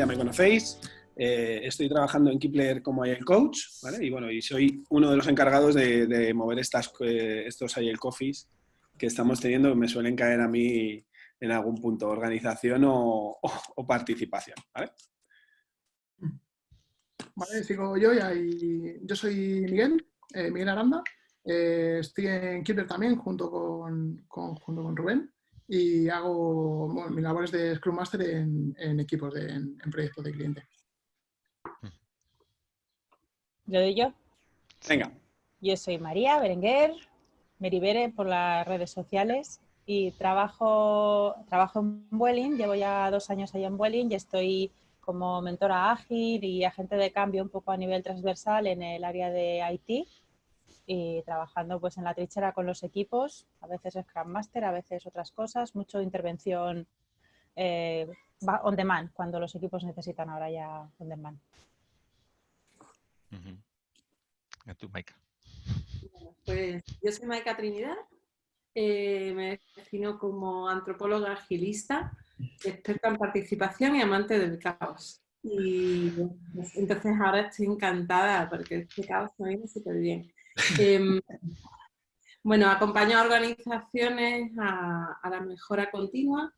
me conocéis. Estoy trabajando en Keepler como Agile Coach, ¿vale? Y bueno, y soy uno de los encargados de mover estos Agile Coffees que estamos teniendo, que me suelen caer a mí en algún punto, organización o participación, ¿vale? Vale, sigo yo yo soy Miguel, Miguel Aranda. Estoy en Keepler también junto con Rubén y hago mis labores de Scrum Master en equipos, en proyectos de cliente. ¿Lo doy yo? Venga. Yo soy María Berenguer, Meribere por las redes sociales y trabajo en Vueling. Llevo ya 2 años ahí en Vueling y estoy como mentora ágil y agente de cambio un poco a nivel transversal en el área de IT y trabajando pues en la trinchera con los equipos, a veces Scrum Master, a veces otras cosas, mucho intervención on demand, cuando los equipos necesitan ahora ya on demand. ¿Y tú, Maika? Bueno, pues yo soy Maika Trinidad, me defino como antropóloga agilista, experta en participación y amante del caos. Y pues, entonces ahora estoy encantada porque este caos me viene súper bien. Bueno, acompaño a organizaciones a la mejora continua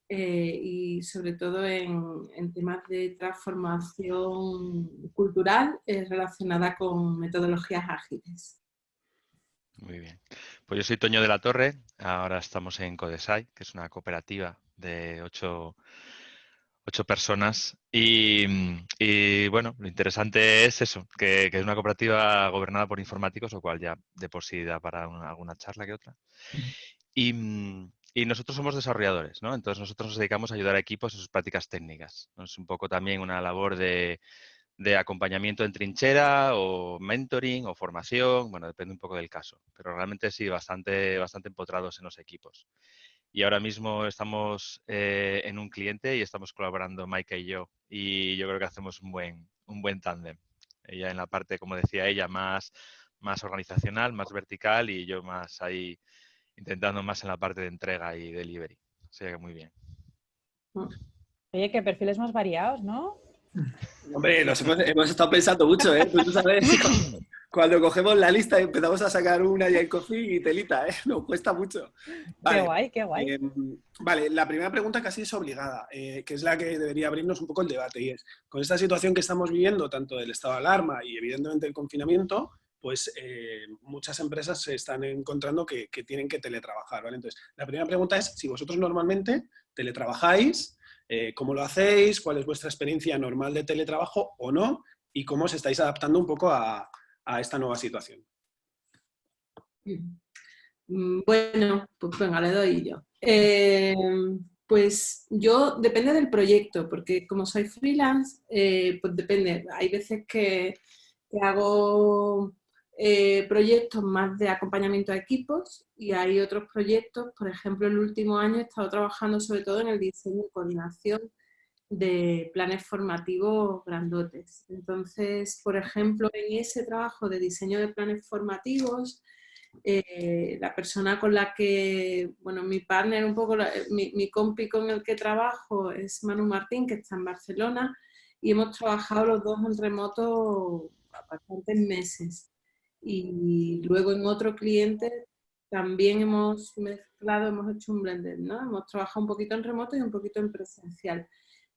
y sobre todo en temas de transformación cultural relacionada con metodologías ágiles. Muy bien. Pues yo soy Toño de la Torre, ahora estamos en Codesai, que es una cooperativa de 8 personas y bueno, lo interesante es eso, que es una cooperativa gobernada por informáticos, lo cual ya de por sí da para alguna charla que otra. Y nosotros somos desarrolladores, ¿no? Entonces nosotros nos dedicamos a ayudar a equipos en sus prácticas técnicas, ¿no? Es un poco también una labor de acompañamiento en trinchera o mentoring o formación, bueno, depende un poco del caso, pero realmente sí, bastante empotrados en los equipos. Y ahora mismo estamos en un cliente y estamos colaborando Maika y yo creo que hacemos un buen tándem. Ella en la parte, como decía ella, más organizacional, más vertical y yo más ahí intentando más en la parte de entrega y delivery. O sea que muy bien. Oye, qué perfiles más variados, ¿no? Hombre, hemos estado pensando mucho, ¿eh? Tú sabes, cuando cogemos la lista y empezamos a sacar una Agile Coffee y telita, ¿eh? Nos cuesta mucho. Vale, Qué guay, qué guay. Vale, la primera pregunta casi es obligada, que es la que debería abrirnos un poco el debate, y es, con esta situación que estamos viviendo, tanto del estado de alarma y evidentemente el confinamiento, pues muchas empresas se están encontrando que tienen que teletrabajar, ¿vale? Entonces, la primera pregunta es si vosotros normalmente teletrabajáis, cómo lo hacéis, cuál es vuestra experiencia normal de teletrabajo o no, y cómo os estáis adaptando un poco a esta nueva situación. Bueno, pues venga, le doy yo. Pues yo, depende del proyecto, porque como soy freelance, pues depende. Hay veces que hago proyectos más de acompañamiento a equipos y hay otros proyectos, por ejemplo, el último año he estado trabajando sobre todo en el diseño y coordinación de planes formativos grandotes. Entonces, por ejemplo, en ese trabajo de diseño de planes formativos, la persona con la que, bueno, mi partner, un poco, mi compi con el que trabajo es Manu Martín, que está en Barcelona, y hemos trabajado los dos en remoto bastantes meses. Y luego en otro cliente también hemos mezclado, hemos hecho un blended, ¿no? Hemos trabajado un poquito en remoto y un poquito en presencial.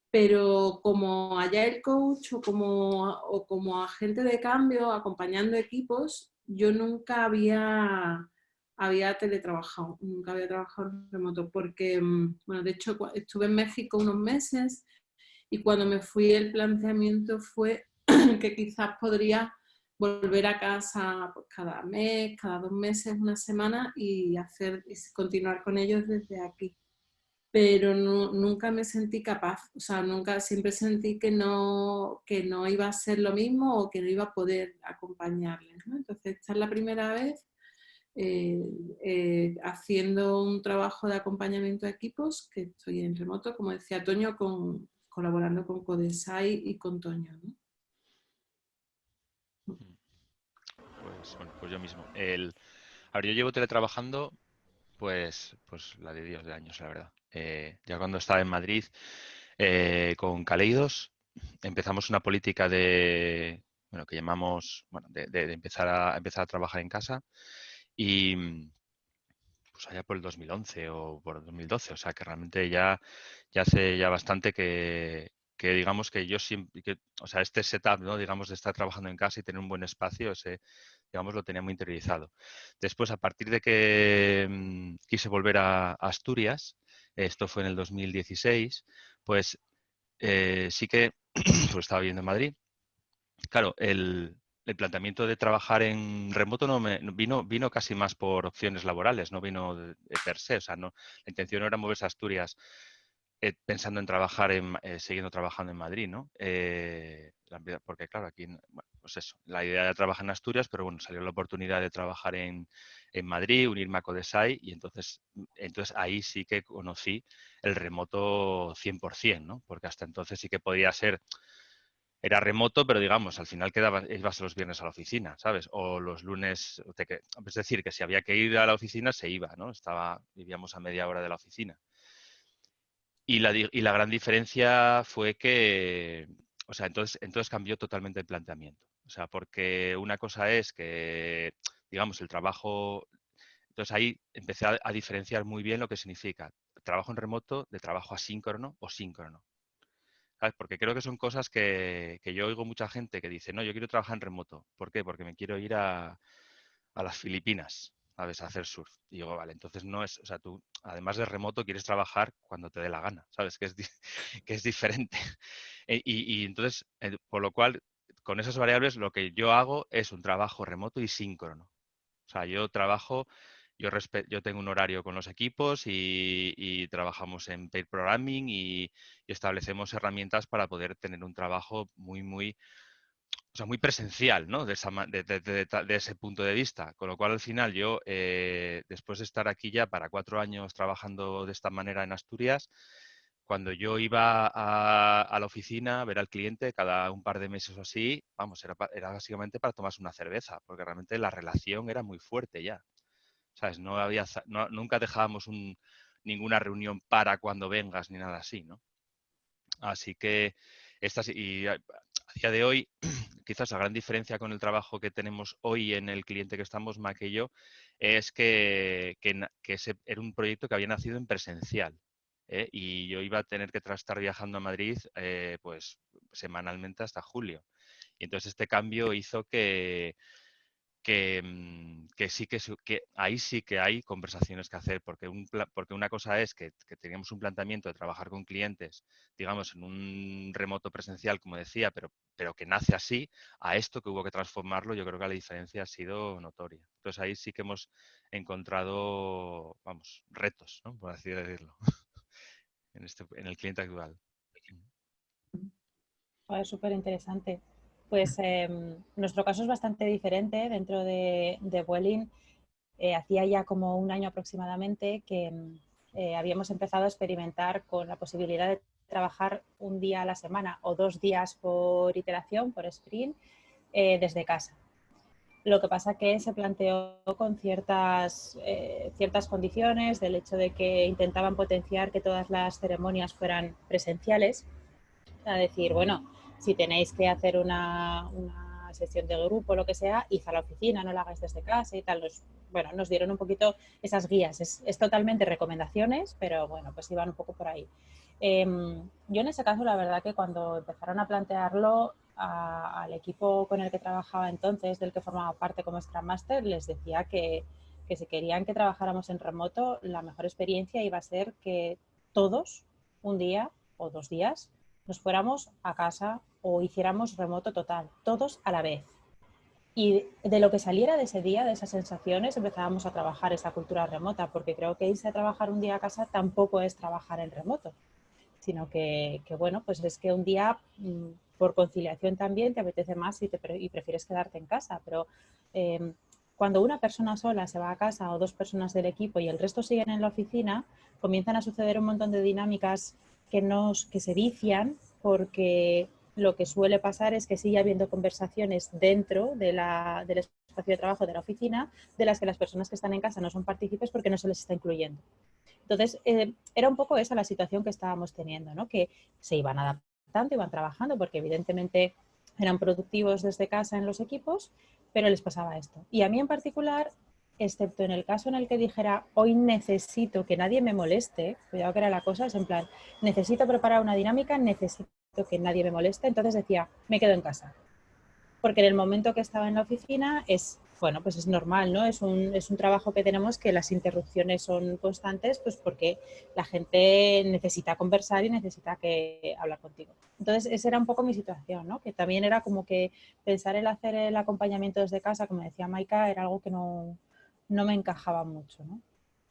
Pero como Agile Coach o como agente de cambio, acompañando equipos, yo nunca había teletrabajado, nunca había trabajado en remoto, porque, bueno, de hecho estuve en México unos meses y cuando me fui el planteamiento fue que quizás podría volver a casa pues, cada mes, cada 2 meses, una semana y continuar con ellos desde aquí. Pero nunca me sentí capaz, o sea, siempre sentí que no iba a ser lo mismo o que no iba a poder acompañarles, ¿no? Entonces, esta es la primera vez haciendo un trabajo de acompañamiento a equipos, que estoy en remoto, como decía Toño, colaborando con Codesai y con Toño, ¿no? Pues bueno, pues yo mismo. A ver, yo llevo teletrabajando pues la de Dios de años, la verdad. Ya cuando estaba en Madrid con Kaleidos, empezamos una política de, bueno, que llamamos, bueno, de empezar a trabajar en casa y pues allá por el 2011 o por el 2012, o sea que realmente ya hace ya bastante que digamos que yo siempre, o sea, este setup, ¿no? Digamos, de estar trabajando en casa y tener un buen espacio, ese, digamos, lo tenía muy interiorizado. Después, a partir de que quise volver a Asturias, esto fue en el 2016, pues sí que pues estaba viviendo en Madrid. Claro, el planteamiento de trabajar en remoto vino casi más por opciones laborales, no vino de per se. O sea, no, la intención no era moverse a Asturias pensando en trabajar siguiendo trabajando en Madrid, ¿no? Porque claro, aquí, bueno, pues eso, la idea era trabajar en Asturias, pero bueno, salió la oportunidad de trabajar en Madrid, unirme a Codesai y entonces ahí sí que conocí el remoto 100%, ¿no? Porque hasta entonces sí que podía ser, era remoto, pero digamos, al final ibas los viernes a la oficina, ¿sabes? O los lunes, es decir, que si había que ir a la oficina se iba, ¿no? Vivíamos a media hora de la oficina. Y la gran diferencia fue que, o sea, entonces cambió totalmente el planteamiento. O sea, porque una cosa es que, digamos, el trabajo, entonces ahí empecé a diferenciar muy bien lo que significa trabajo en remoto de trabajo asíncrono o síncrono. ¿Sabes? Porque creo que son cosas que yo oigo mucha gente que dice, no, yo quiero trabajar en remoto. ¿Por qué? Porque me quiero ir a las Filipinas, ¿sabes? A hacer surf. Y digo, vale, entonces no es, o sea, tú, además de remoto, quieres trabajar cuando te dé la gana, ¿sabes? Que es diferente. Y entonces, por lo cual, con esas variables, lo que yo hago es un trabajo remoto y síncrono. O sea, yo trabajo, yo tengo un horario con los equipos y trabajamos en pair programming y establecemos herramientas para poder tener un trabajo muy, o sea, muy presencial, ¿no? De ese punto de vista. Con lo cual, al final, yo, después de estar aquí ya para 4 años trabajando de esta manera en Asturias, cuando yo iba a la oficina a ver al cliente cada un par de meses o así, vamos, era básicamente para tomarse una cerveza, porque realmente la relación era muy fuerte ya. ¿Sabes? Nunca dejábamos ninguna reunión para cuando vengas ni nada así, ¿no? Así que a día de hoy, quizás la gran diferencia con el trabajo que tenemos hoy en el cliente que estamos, Mac y yo, es que ese era un proyecto que había nacido en presencial. Y yo iba a tener que estar viajando a Madrid pues semanalmente hasta julio. Y entonces este cambio hizo que sí que ahí sí que hay conversaciones que hacer, porque una cosa es que teníamos un planteamiento de trabajar con clientes, digamos, en un remoto presencial, como decía, pero que nace así, a esto que hubo que transformarlo, yo creo que la diferencia ha sido notoria. Entonces ahí sí que hemos encontrado, vamos, retos, ¿no? Por así decirlo, en el cliente actual. Es súper interesante. Pues nuestro caso es bastante diferente dentro de Vueling. Hacía ya como un año aproximadamente que habíamos empezado a experimentar con la posibilidad de trabajar un día a la semana o 2 días por iteración, por sprint, desde casa. Lo que pasa que se planteó con ciertas condiciones del hecho de que intentaban potenciar que todas las ceremonias fueran presenciales. A decir, bueno, si tenéis que hacer una sesión de grupo o lo que sea, id a la oficina, no la hagáis desde casa y tal. Nos dieron un poquito esas guías. Es totalmente recomendaciones, pero bueno, pues iban un poco por ahí. Yo en ese caso, la verdad que cuando empezaron a plantearlo al equipo con el que trabajaba entonces, del que formaba parte como Scrum Master, les decía que si querían que trabajáramos en remoto, la mejor experiencia iba a ser que todos, un día o 2 días, nos fuéramos a casa o hiciéramos remoto total, todos a la vez. Y de lo que saliera de ese día, de esas sensaciones, empezábamos a trabajar esa cultura remota, porque creo que irse a trabajar un día a casa tampoco es trabajar en remoto, sino que bueno, pues es que un día por conciliación también te apetece más y prefieres quedarte en casa, pero cuando una persona sola se va a casa o 2 personas del equipo y el resto siguen en la oficina, comienzan a suceder un montón de dinámicas que se vician, porque lo que suele pasar es que sigue habiendo conversaciones dentro del espacio de trabajo de la oficina de las que las personas que están en casa no son partícipes porque no se les está incluyendo. Entonces, era un poco esa la situación que estábamos teniendo, ¿no? Que se iban adaptando tanto, iban trabajando porque evidentemente eran productivos desde casa en los equipos, pero les pasaba esto. Y a mí en particular, excepto en el caso en el que dijera hoy necesito que nadie me moleste, cuidado que era la cosa, es en plan, necesito preparar una dinámica, necesito que nadie me moleste, entonces decía, me quedo en casa. Porque en el momento que estaba en la oficina es, bueno, pues es normal, ¿no? Es un trabajo que tenemos que las interrupciones son constantes, pues porque la gente necesita conversar y necesita hablar contigo. Entonces, esa era un poco mi situación, ¿no? Que también era como que pensar en hacer el acompañamiento desde casa, como decía Maika, era algo que no me encajaba mucho, ¿no?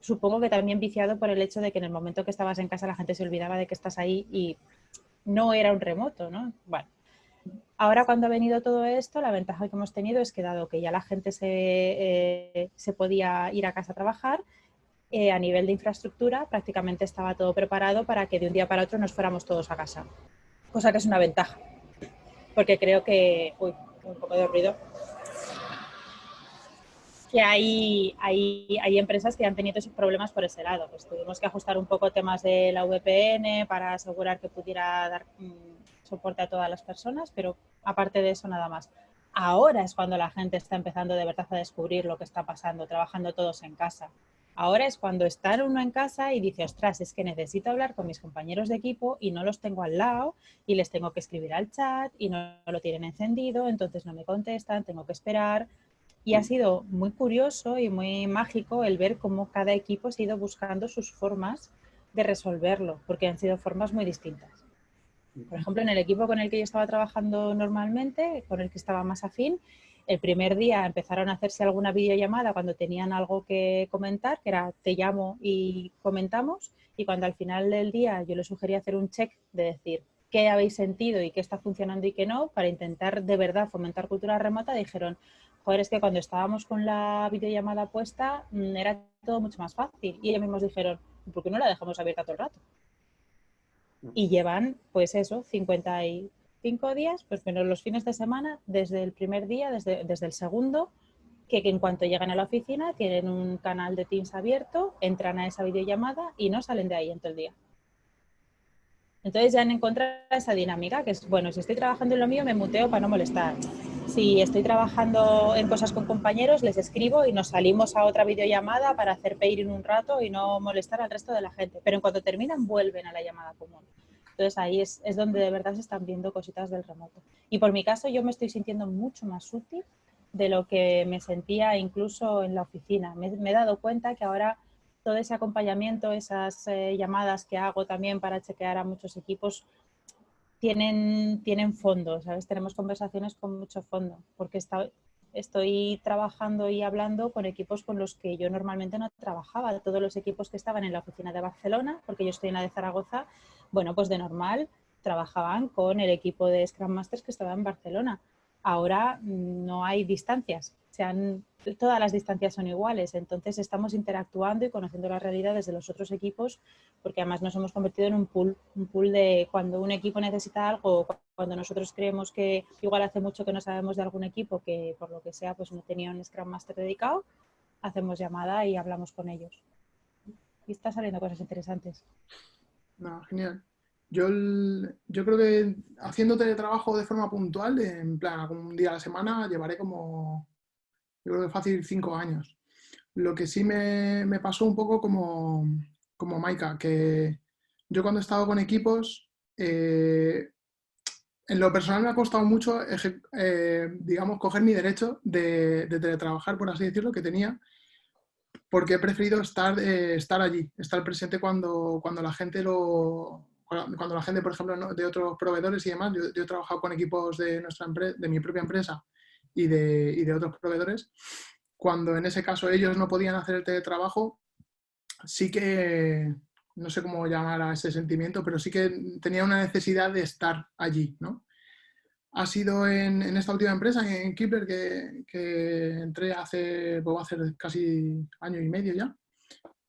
Supongo que también viciado por el hecho de que en el momento que estabas en casa la gente se olvidaba de que estás ahí y no era un remoto, ¿no? Bueno. Ahora, cuando ha venido todo esto, la ventaja que hemos tenido es que, dado que ya la gente se podía ir a casa a trabajar, a nivel de infraestructura prácticamente estaba todo preparado para que de un día para otro nos fuéramos todos a casa. Cosa que es una ventaja, porque creo que... Uy, un poco de ruido. Que hay empresas que han tenido esos problemas por ese lado. Pues tuvimos que ajustar un poco temas de la VPN para asegurar que pudiera dar soporte a todas las personas, pero aparte de eso nada más. Ahora es cuando la gente está empezando de verdad a descubrir lo que está pasando, trabajando todos en casa. Ahora es cuando está uno en casa y dice, ostras, es que necesito hablar con mis compañeros de equipo y no los tengo al lado y les tengo que escribir al chat y no lo tienen encendido, entonces no me contestan, tengo que esperar. Y ha sido muy curioso y muy mágico el ver cómo cada equipo se ha ido buscando sus formas de resolverlo, porque han sido formas muy distintas. Por ejemplo, en el equipo con el que yo estaba trabajando normalmente, con el que estaba más afín, el primer día empezaron a hacerse alguna videollamada cuando tenían algo que comentar, que era te llamo y comentamos, y cuando al final del día yo les sugería hacer un check de decir qué habéis sentido y qué está funcionando y qué no, para intentar de verdad fomentar cultura remota, dijeron, joder, es que cuando estábamos con la videollamada puesta era todo mucho más fácil. Y ellos mismos dijeron, ¿por qué no la dejamos abierta todo el rato? Y llevan, pues eso, 55 días, pues menos los fines de semana, desde el primer día, desde el segundo, que en cuanto llegan a la oficina tienen un canal de Teams abierto, entran a esa videollamada y no salen de ahí en todo el día. Entonces ya han encontrado esa dinámica, que es, bueno, si estoy trabajando en lo mío me muteo para no molestar. Si estoy trabajando en cosas con compañeros, les escribo y nos salimos a otra videollamada para hacer pairing un rato y no molestar al resto de la gente. Pero en cuanto terminan, vuelven a la llamada común. Entonces ahí es donde de verdad se están viendo cositas del remoto. Y por mi caso yo me estoy sintiendo mucho más útil de lo que me sentía incluso en la oficina. Me he dado cuenta que ahora todo ese acompañamiento, esas llamadas que hago también para chequear a muchos equipos, tienen fondo, ¿sabes? Tenemos conversaciones con mucho fondo, porque estoy trabajando y hablando con equipos con los que yo normalmente no trabajaba. Todos los equipos que estaban en la oficina de Barcelona, porque yo estoy en la de Zaragoza, bueno, pues de normal trabajaban con el equipo de Scrum Masters que estaba en Barcelona. Ahora no hay distancias, todas las distancias son iguales, entonces estamos interactuando y conociendo las realidades de los otros equipos, porque además nos hemos convertido en un pool de cuando un equipo necesita algo, o cuando nosotros creemos que igual hace mucho que no sabemos de algún equipo que por lo que sea pues no tenía un Scrum Master dedicado, hacemos llamada y hablamos con ellos. Y está saliendo cosas interesantes. No, genial. Yo creo que haciendo teletrabajo de forma puntual, en plan, algún día a la semana, llevaré como, yo creo que fácil 5 años. Lo que sí me pasó un poco como Maika, que yo cuando he estado con equipos, en lo personal me ha costado mucho, digamos, coger mi derecho de teletrabajar, por así decirlo, que tenía, porque he preferido estar allí, estar presente cuando la gente cuando la gente, por ejemplo, ¿no?, de otros proveedores y demás. Yo he trabajado con equipos de de mi propia empresa y de otros proveedores. Cuando en ese caso ellos no podían hacer el teletrabajo, sí que, no sé cómo llamar a ese sentimiento, pero sí que tenía una necesidad de estar allí, ¿no? Ha sido en esta última empresa, en Keepler, que entré hace casi año y medio ya,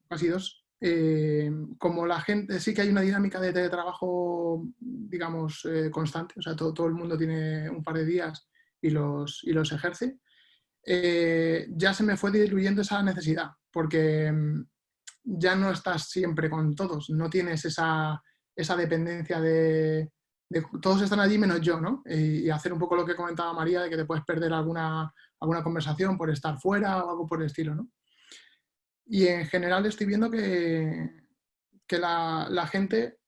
casi 2. Como la gente, sí que hay una dinámica de teletrabajo, digamos, constante, o sea, todo el mundo tiene un par de días y los ejerce. Ya se me fue diluyendo esa necesidad, porque ya no estás siempre con todos, no tienes esa dependencia de todos están allí menos yo, ¿no? Y hacer un poco lo que comentaba María, de que te puedes perder alguna conversación por estar fuera o algo por el estilo, ¿no? Y en general estoy viendo que la gente,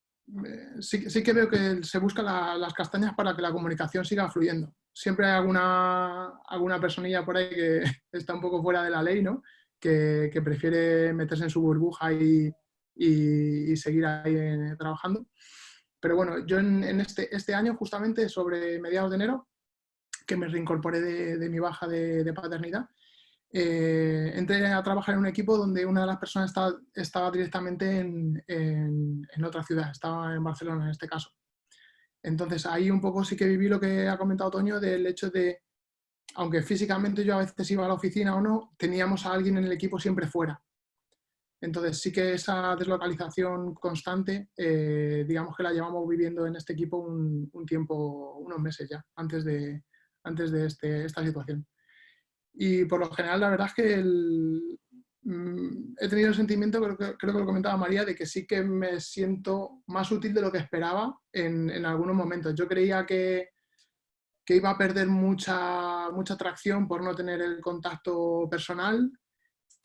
sí que veo que se busca las castañas para que la comunicación siga fluyendo. Siempre hay alguna personilla por ahí que está un poco fuera de la ley, ¿no? Que prefiere meterse en su burbuja y seguir ahí trabajando. Pero bueno, yo en este año, justamente sobre mediados de enero, que me reincorporé de mi baja de paternidad, entré a trabajar en un equipo donde una de las personas estaba directamente en otra ciudad, estaba en Barcelona en este caso. Entonces ahí un poco sí que viví lo que ha comentado Toño, del hecho de, aunque físicamente yo a veces iba a la oficina o no, teníamos a alguien en el equipo siempre fuera. Entonces sí que esa deslocalización constante, digamos que la llevamos viviendo en este equipo un tiempo, unos meses ya, antes de esta situación. Y por lo general, la verdad es que he tenido el sentimiento, creo que lo comentaba María, de que sí que me siento más útil de lo que esperaba en algunos momentos. Yo creía que iba a perder mucha atracción por no tener el contacto personal,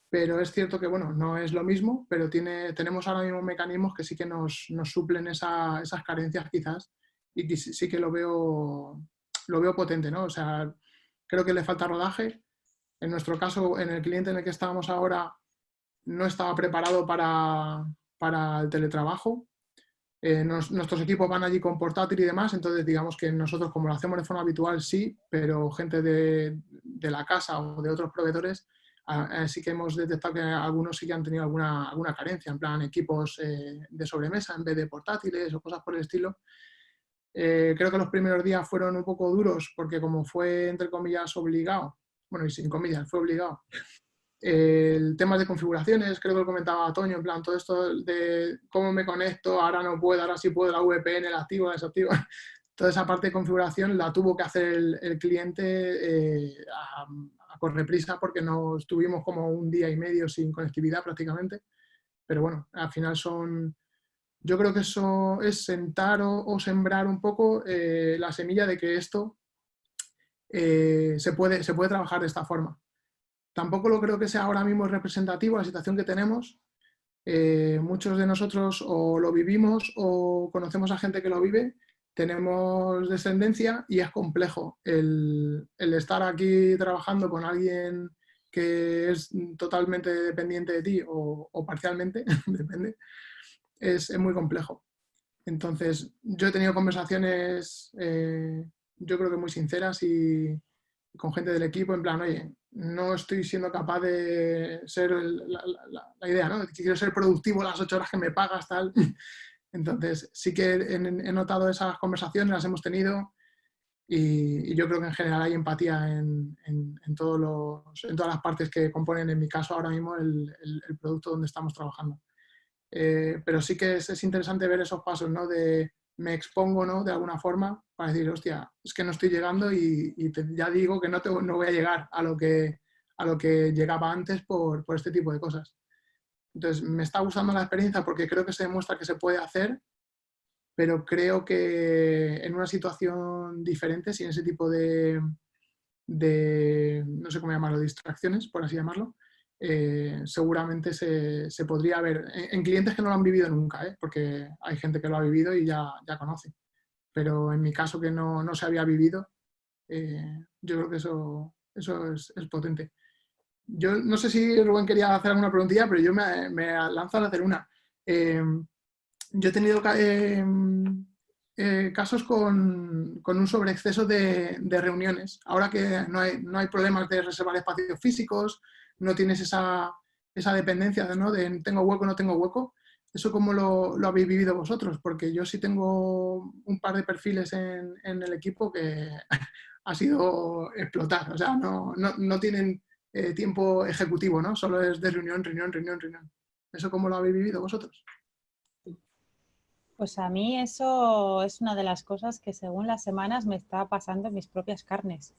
pero es cierto que, bueno, no es lo mismo, pero tenemos ahora mismo mecanismos que sí que nos suplen esas carencias quizás, y que sí que lo veo potente, ¿no? O sea, creo que le falta rodaje. En nuestro caso, en el cliente en el que estábamos ahora, no estaba preparado para el teletrabajo. Nuestros equipos van allí con portátil y demás, entonces digamos que nosotros, como lo hacemos de forma habitual, sí, pero gente de la casa o de otros proveedores, sí que hemos detectado que algunos sí que han tenido alguna carencia, en plan equipos de sobremesa en vez de portátiles o cosas por el estilo. Creo que los primeros días fueron un poco duros porque como fue, entre comillas, obligado, bueno, y sin comillas, fue obligado. El tema de configuraciones, creo que lo comentaba Toño, en plan, todo esto de cómo me conecto, ahora no puedo, ahora sí puedo, la VPN, la activo, la desactivo. Toda esa parte de configuración la tuvo que hacer el cliente a correprisa porque no estuvimos como un día y medio sin conectividad prácticamente. Pero bueno, al final yo creo que eso es sentar o sembrar un poco la semilla de que esto se puede trabajar de esta forma. Tampoco lo creo que sea ahora mismo representativo la situación que tenemos. Muchos de nosotros o lo vivimos o conocemos a gente que lo vive, tenemos descendencia y es complejo el estar aquí trabajando con alguien que es totalmente dependiente de ti o parcialmente, depende, es muy complejo. Entonces, yo he tenido conversaciones, yo creo que muy sinceras y con gente del equipo, en plan, oye, no estoy siendo capaz de ser la idea, ¿no? Quiero ser productivo las 8 horas que me pagas, tal. Entonces, sí que he notado esas conversaciones, las hemos tenido y yo creo que en general hay empatía en todas las partes que componen, en mi caso, ahora mismo el producto donde estamos trabajando. Pero sí que es interesante ver esos pasos, ¿no? De me expongo, ¿no? De alguna forma para decir, hostia, es que no estoy llegando y ya digo que no voy a llegar a lo que llegaba antes por este tipo de cosas. Entonces, me está gustando la experiencia porque creo que se demuestra que se puede hacer, pero creo que en una situación diferente, sin ese tipo de no sé cómo llamarlo, distracciones, por así llamarlo, seguramente se podría ver en clientes que no lo han vivido nunca, porque hay gente que lo ha vivido y ya conoce. Pero en mi caso, que no se había vivido, yo creo que eso es potente. Yo no sé si Rubén quería hacer alguna preguntilla, pero yo me lanzo a hacer una. Yo he tenido casos con un sobreexceso de reuniones. Ahora que no hay problemas de reservar espacios físicos, no tienes esa dependencia ¿no? de tengo hueco, no tengo hueco. ¿Eso cómo lo habéis vivido vosotros? Porque yo sí tengo un par de perfiles en el equipo que ha sido explotar. O sea, no tienen tiempo ejecutivo, ¿no? Solo es de reunión. ¿Eso cómo lo habéis vivido vosotros? Pues a mí eso es una de las cosas que según las semanas me está pasando en mis propias carnes.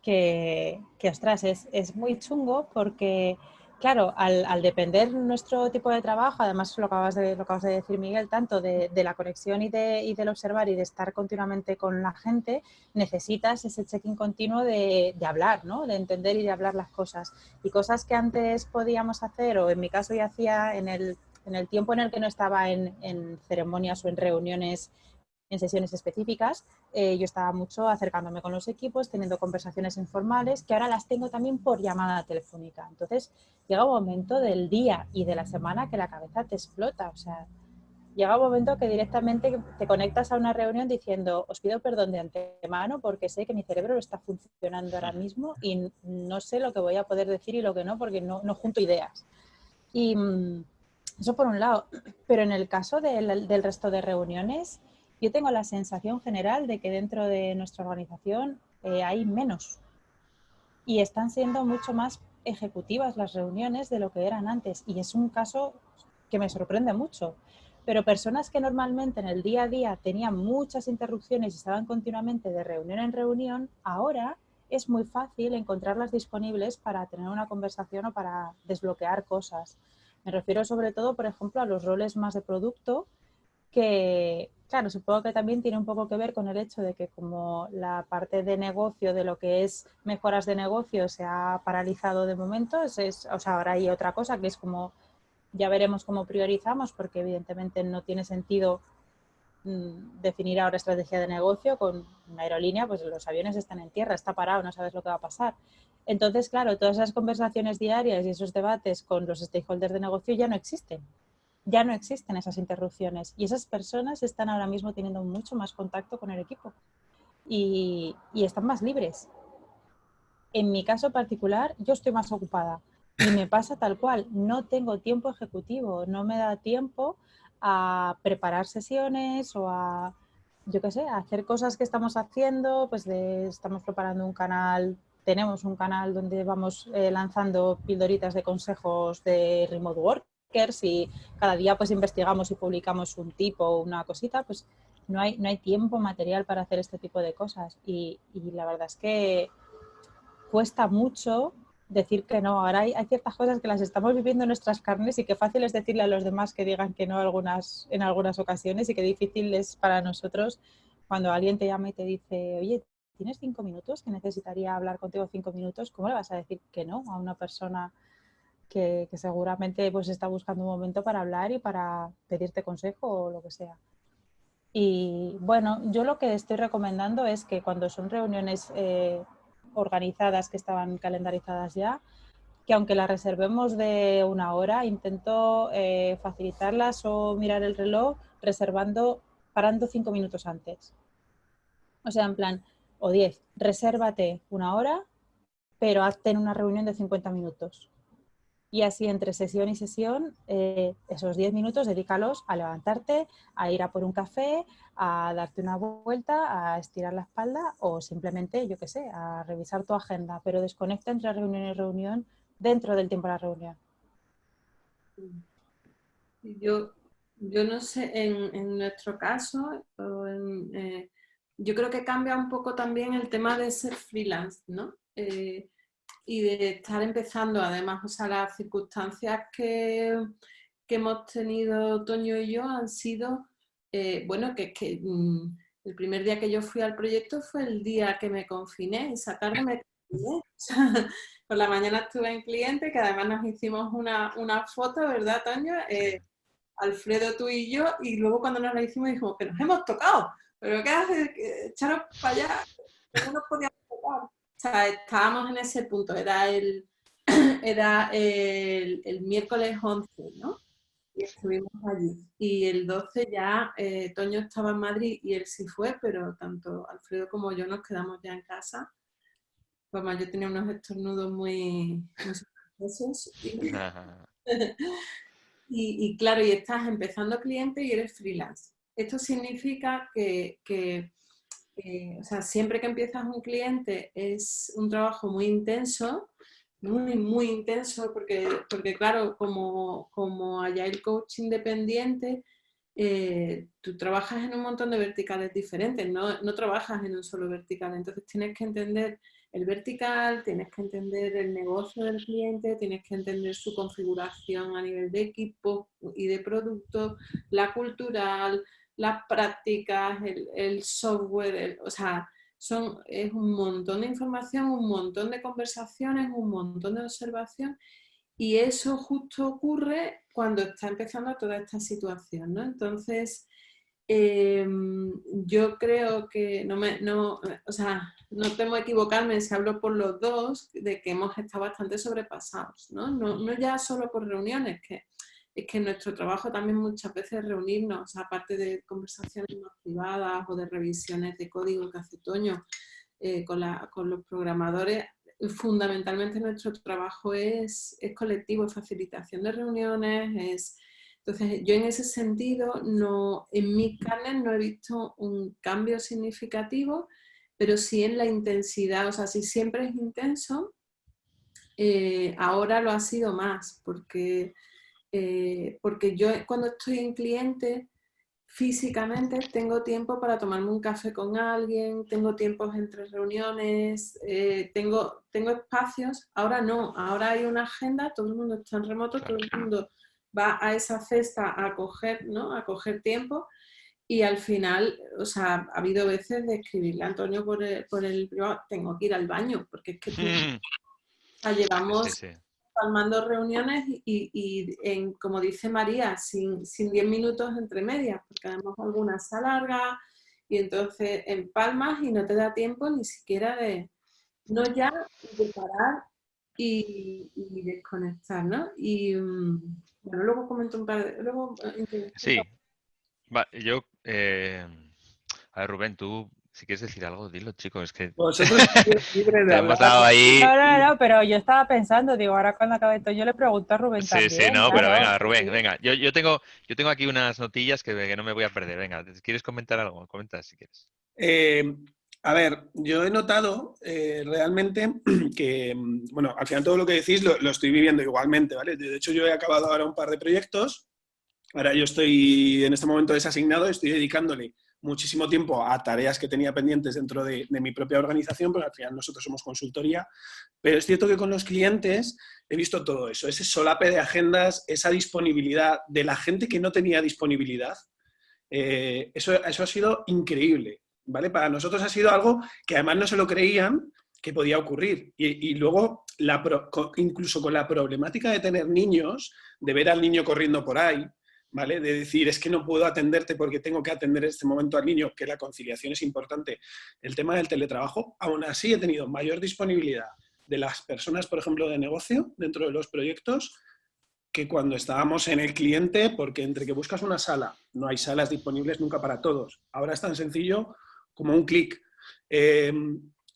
Que ostras, es muy chungo porque claro, al depender nuestro tipo de trabajo, además lo acabas de decir, Miguel, tanto de la conexión y del observar y de estar continuamente con la gente, necesitas ese check-in continuo de hablar, ¿no? De entender y de hablar las cosas. Y cosas que antes podíamos hacer, o en mi caso yo hacía en el tiempo en el que no estaba en ceremonias o en reuniones, en sesiones específicas, yo estaba mucho acercándome con los equipos, teniendo conversaciones informales, que ahora las tengo también por llamada telefónica. Entonces, llega un momento del día y de la semana que la cabeza te explota. O sea, llega un momento que directamente te conectas a una reunión diciendo, os pido perdón de antemano porque sé que mi cerebro no está funcionando ahora mismo y no sé lo que voy a poder decir y lo que no, porque no junto ideas. Y eso por un lado. Pero en el caso del resto de reuniones, yo tengo la sensación general de que dentro de nuestra organización hay menos y están siendo mucho más ejecutivas las reuniones de lo que eran antes. Y es un caso que me sorprende mucho. Pero personas que normalmente en el día a día tenían muchas interrupciones y estaban continuamente de reunión en reunión, ahora es muy fácil encontrarlas disponibles para tener una conversación o para desbloquear cosas. Me refiero sobre todo, por ejemplo, a los roles más de producto, que, claro, supongo que también tiene un poco que ver con el hecho de que como la parte de negocio, de lo que es mejoras de negocio, se ha paralizado de momento, o sea, ahora hay otra cosa que es como, ya veremos cómo priorizamos, porque evidentemente no tiene sentido definir ahora estrategia de negocio con una aerolínea, pues los aviones están en tierra, está parado, no sabes lo que va a pasar. Entonces, claro, todas esas conversaciones diarias y esos debates con los stakeholders de negocio ya no existen. Ya no existen esas interrupciones y esas personas están ahora mismo teniendo mucho más contacto con el equipo y están más libres. En mi caso particular, yo estoy más ocupada y me pasa tal cual, no tengo tiempo ejecutivo, no me da tiempo a preparar sesiones o a, yo qué sé, a hacer cosas que estamos haciendo, pues estamos preparando un canal, tenemos un canal donde vamos lanzando pildoritas de consejos de remote workers y cada día pues investigamos y publicamos un tip o una cosita, pues no hay tiempo material para hacer este tipo de cosas y la verdad es que cuesta mucho decir que no. Ahora hay ciertas cosas que las estamos viviendo en nuestras carnes y que fácil es decirle a los demás que digan que no en algunas ocasiones y que difícil es para nosotros cuando alguien te llama y te dice, oye, ¿tienes 5 minutos? Que necesitaría hablar contigo 5 minutos. ¿Cómo le vas a decir que no a una persona que seguramente pues está buscando un momento para hablar y para pedirte consejo o lo que sea? Y bueno, yo lo que estoy recomendando es que cuando son reuniones organizadas que estaban calendarizadas ya, que aunque las reservemos de una hora, intento facilitarlas o mirar el reloj parando 5 minutos antes. O sea, en plan, o 10, resérvate una hora, pero hazte en una reunión de 50 minutos. Y así entre sesión y sesión, esos 10 minutos dedícalos a levantarte, a ir a por un café, a darte una vuelta, a estirar la espalda o simplemente, yo qué sé, a revisar tu agenda, pero desconecta entre reunión y reunión dentro del tiempo de la reunión. Yo no sé, en nuestro caso, yo creo que cambia un poco también el tema de ser freelance, ¿no? Y de estar empezando, además, o sea, las circunstancias que hemos tenido Toño y yo han sido, bueno, que el primer día que yo fui al proyecto fue el día que me confiné, esa tarde me confiné. Por la mañana estuve en cliente, que además nos hicimos una foto, ¿verdad, Toño? Alfredo, tú y yo, y luego cuando nos la hicimos dijimos que nos hemos tocado, pero ¿qué haces? Echaros para allá, que no nos podíamos tocar. O sea, estábamos en ese punto, era el miércoles 11, ¿no? Y estuvimos allí. Y el 12 ya Toño estaba en Madrid y él sí fue, pero tanto Alfredo como yo nos quedamos ya en casa. Además, yo tenía unos estornudos muy sospechosos. Y claro, y estás empezando cliente y eres freelance. Esto significa que o sea, siempre que empiezas un cliente es un trabajo muy intenso, muy intenso, porque claro, como Agile Coach independiente, tú trabajas en un montón de verticales diferentes, no trabajas en un solo vertical, entonces tienes que entender el vertical, tienes que entender el negocio del cliente, tienes que entender su configuración a nivel de equipo y de producto, la cultural, las prácticas, el software, o sea, es un montón de información, un montón de conversaciones, un montón de observación, y eso justo ocurre cuando está empezando toda esta situación, ¿no? Entonces, yo creo que o sea, no temo equivocarme si hablo por los dos, de que hemos estado bastante sobrepasados, ¿no? No ya solo por reuniones, es que nuestro trabajo también muchas veces es reunirnos, aparte de conversaciones más privadas o de revisiones de código que hace Toño con los programadores. Fundamentalmente nuestro trabajo es colectivo, es facilitación de reuniones, entonces yo en ese sentido en mis carnes no he visto un cambio significativo, pero sí en la intensidad, o sea, si siempre es intenso, ahora lo ha sido más, porque yo cuando estoy en cliente, físicamente tengo tiempo para tomarme un café con alguien, tengo tiempos entre reuniones, tengo espacios. Ahora no, ahora hay una agenda, todo el mundo está en remoto, todo el mundo va a esa cesta a coger, ¿no? A coger tiempo, y al final, o sea, ha habido veces de escribirle a Antonio por el privado, tengo que ir al baño, porque es que o sea, llevamos Sí. palmando reuniones y como dice María, sin 10 minutos entre medias, porque además algunas se alarga y entonces empalmas y no te da tiempo ni siquiera no ya de parar y desconectar, ¿no? Y bueno, luego comento un par de... Sí, yo... a ver, Rubén, tú, si quieres decir algo, dilo, chico, es que Vosotros estáis libres de te hemos hablar. dado ahí... No, pero yo estaba pensando, digo, ahora cuando acabe esto, yo le pregunto a Rubén Sí, también, no, pero claro. venga, Rubén, venga. Yo tengo aquí unas notillas que no me voy a perder. Venga, ¿quieres comentar algo? Comenta si quieres. Eh, a ver, yo he notado realmente que, bueno, al final todo lo que decís lo estoy viviendo igualmente, ¿vale? De hecho, yo he acabado ahora un par de proyectos. Ahora yo estoy en este momento desasignado, estoy dedicándole muchísimo tiempo a tareas que tenía pendientes dentro de mi propia organización, porque al final nosotros somos consultoría. Pero es cierto que con los clientes he visto todo eso, ese solape de agendas, esa disponibilidad de la gente que no tenía disponibilidad. Eso ha sido increíble, ¿vale? Para nosotros ha sido algo que además no se lo creían que podía ocurrir. Y luego, incluso con la problemática de tener niños, de ver al niño corriendo por ahí, ¿vale? De decir, es que no puedo atenderte porque tengo que atender en este momento al niño, que la conciliación es importante. El tema del teletrabajo, aún así he tenido mayor disponibilidad de las personas, por ejemplo, de negocio dentro de los proyectos, que cuando estábamos en el cliente, porque entre que buscas una sala, no hay salas disponibles nunca para todos. Ahora es tan sencillo como un clic.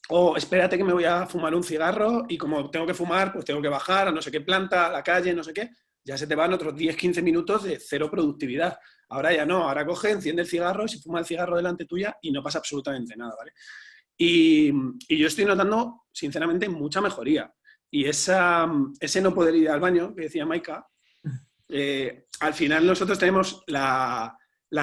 O espérate que me voy a fumar un cigarro y como tengo que fumar, pues tengo que bajar a no sé qué planta, a la calle, no sé qué. Ya se te van otros 10-15 minutos de cero productividad. Ahora ya no, ahora coge, enciende el cigarro y se fuma el cigarro delante tuya y no pasa absolutamente nada, ¿vale? Y yo estoy notando, sinceramente, mucha mejoría. Y ese no poder ir al baño, que decía Maika, al final nosotros tenemos la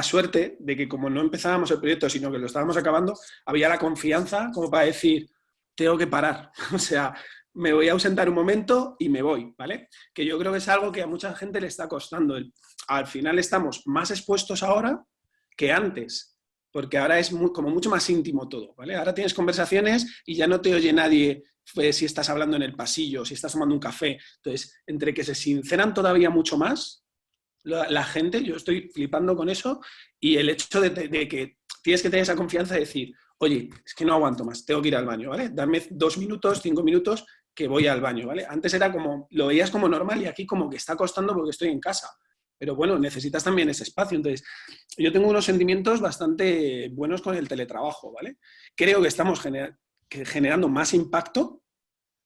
suerte de que como no empezábamos el proyecto, sino que lo estábamos acabando, había la confianza como para decir, tengo que parar. O sea, me voy a ausentar un momento y me voy, ¿vale? Que yo creo que es algo que a mucha gente le está costando. Al final estamos más expuestos ahora que antes, porque ahora es como mucho más íntimo todo, ¿vale? Ahora tienes conversaciones y ya no te oye nadie si estás hablando en el pasillo, si estás tomando un café. Entonces, entre que se sinceran todavía mucho más, la gente, yo estoy flipando con eso, y el hecho de que tienes que tener esa confianza de decir, oye, es que no aguanto más, tengo que ir al baño, ¿vale? Dame 2 minutos, 5 minutos que voy al baño, ¿vale? Antes era como, lo veías como normal y aquí como que está costando porque estoy en casa. Pero bueno, necesitas también ese espacio. Entonces, yo tengo unos sentimientos bastante buenos con el teletrabajo, ¿vale? Creo que estamos generando más impacto.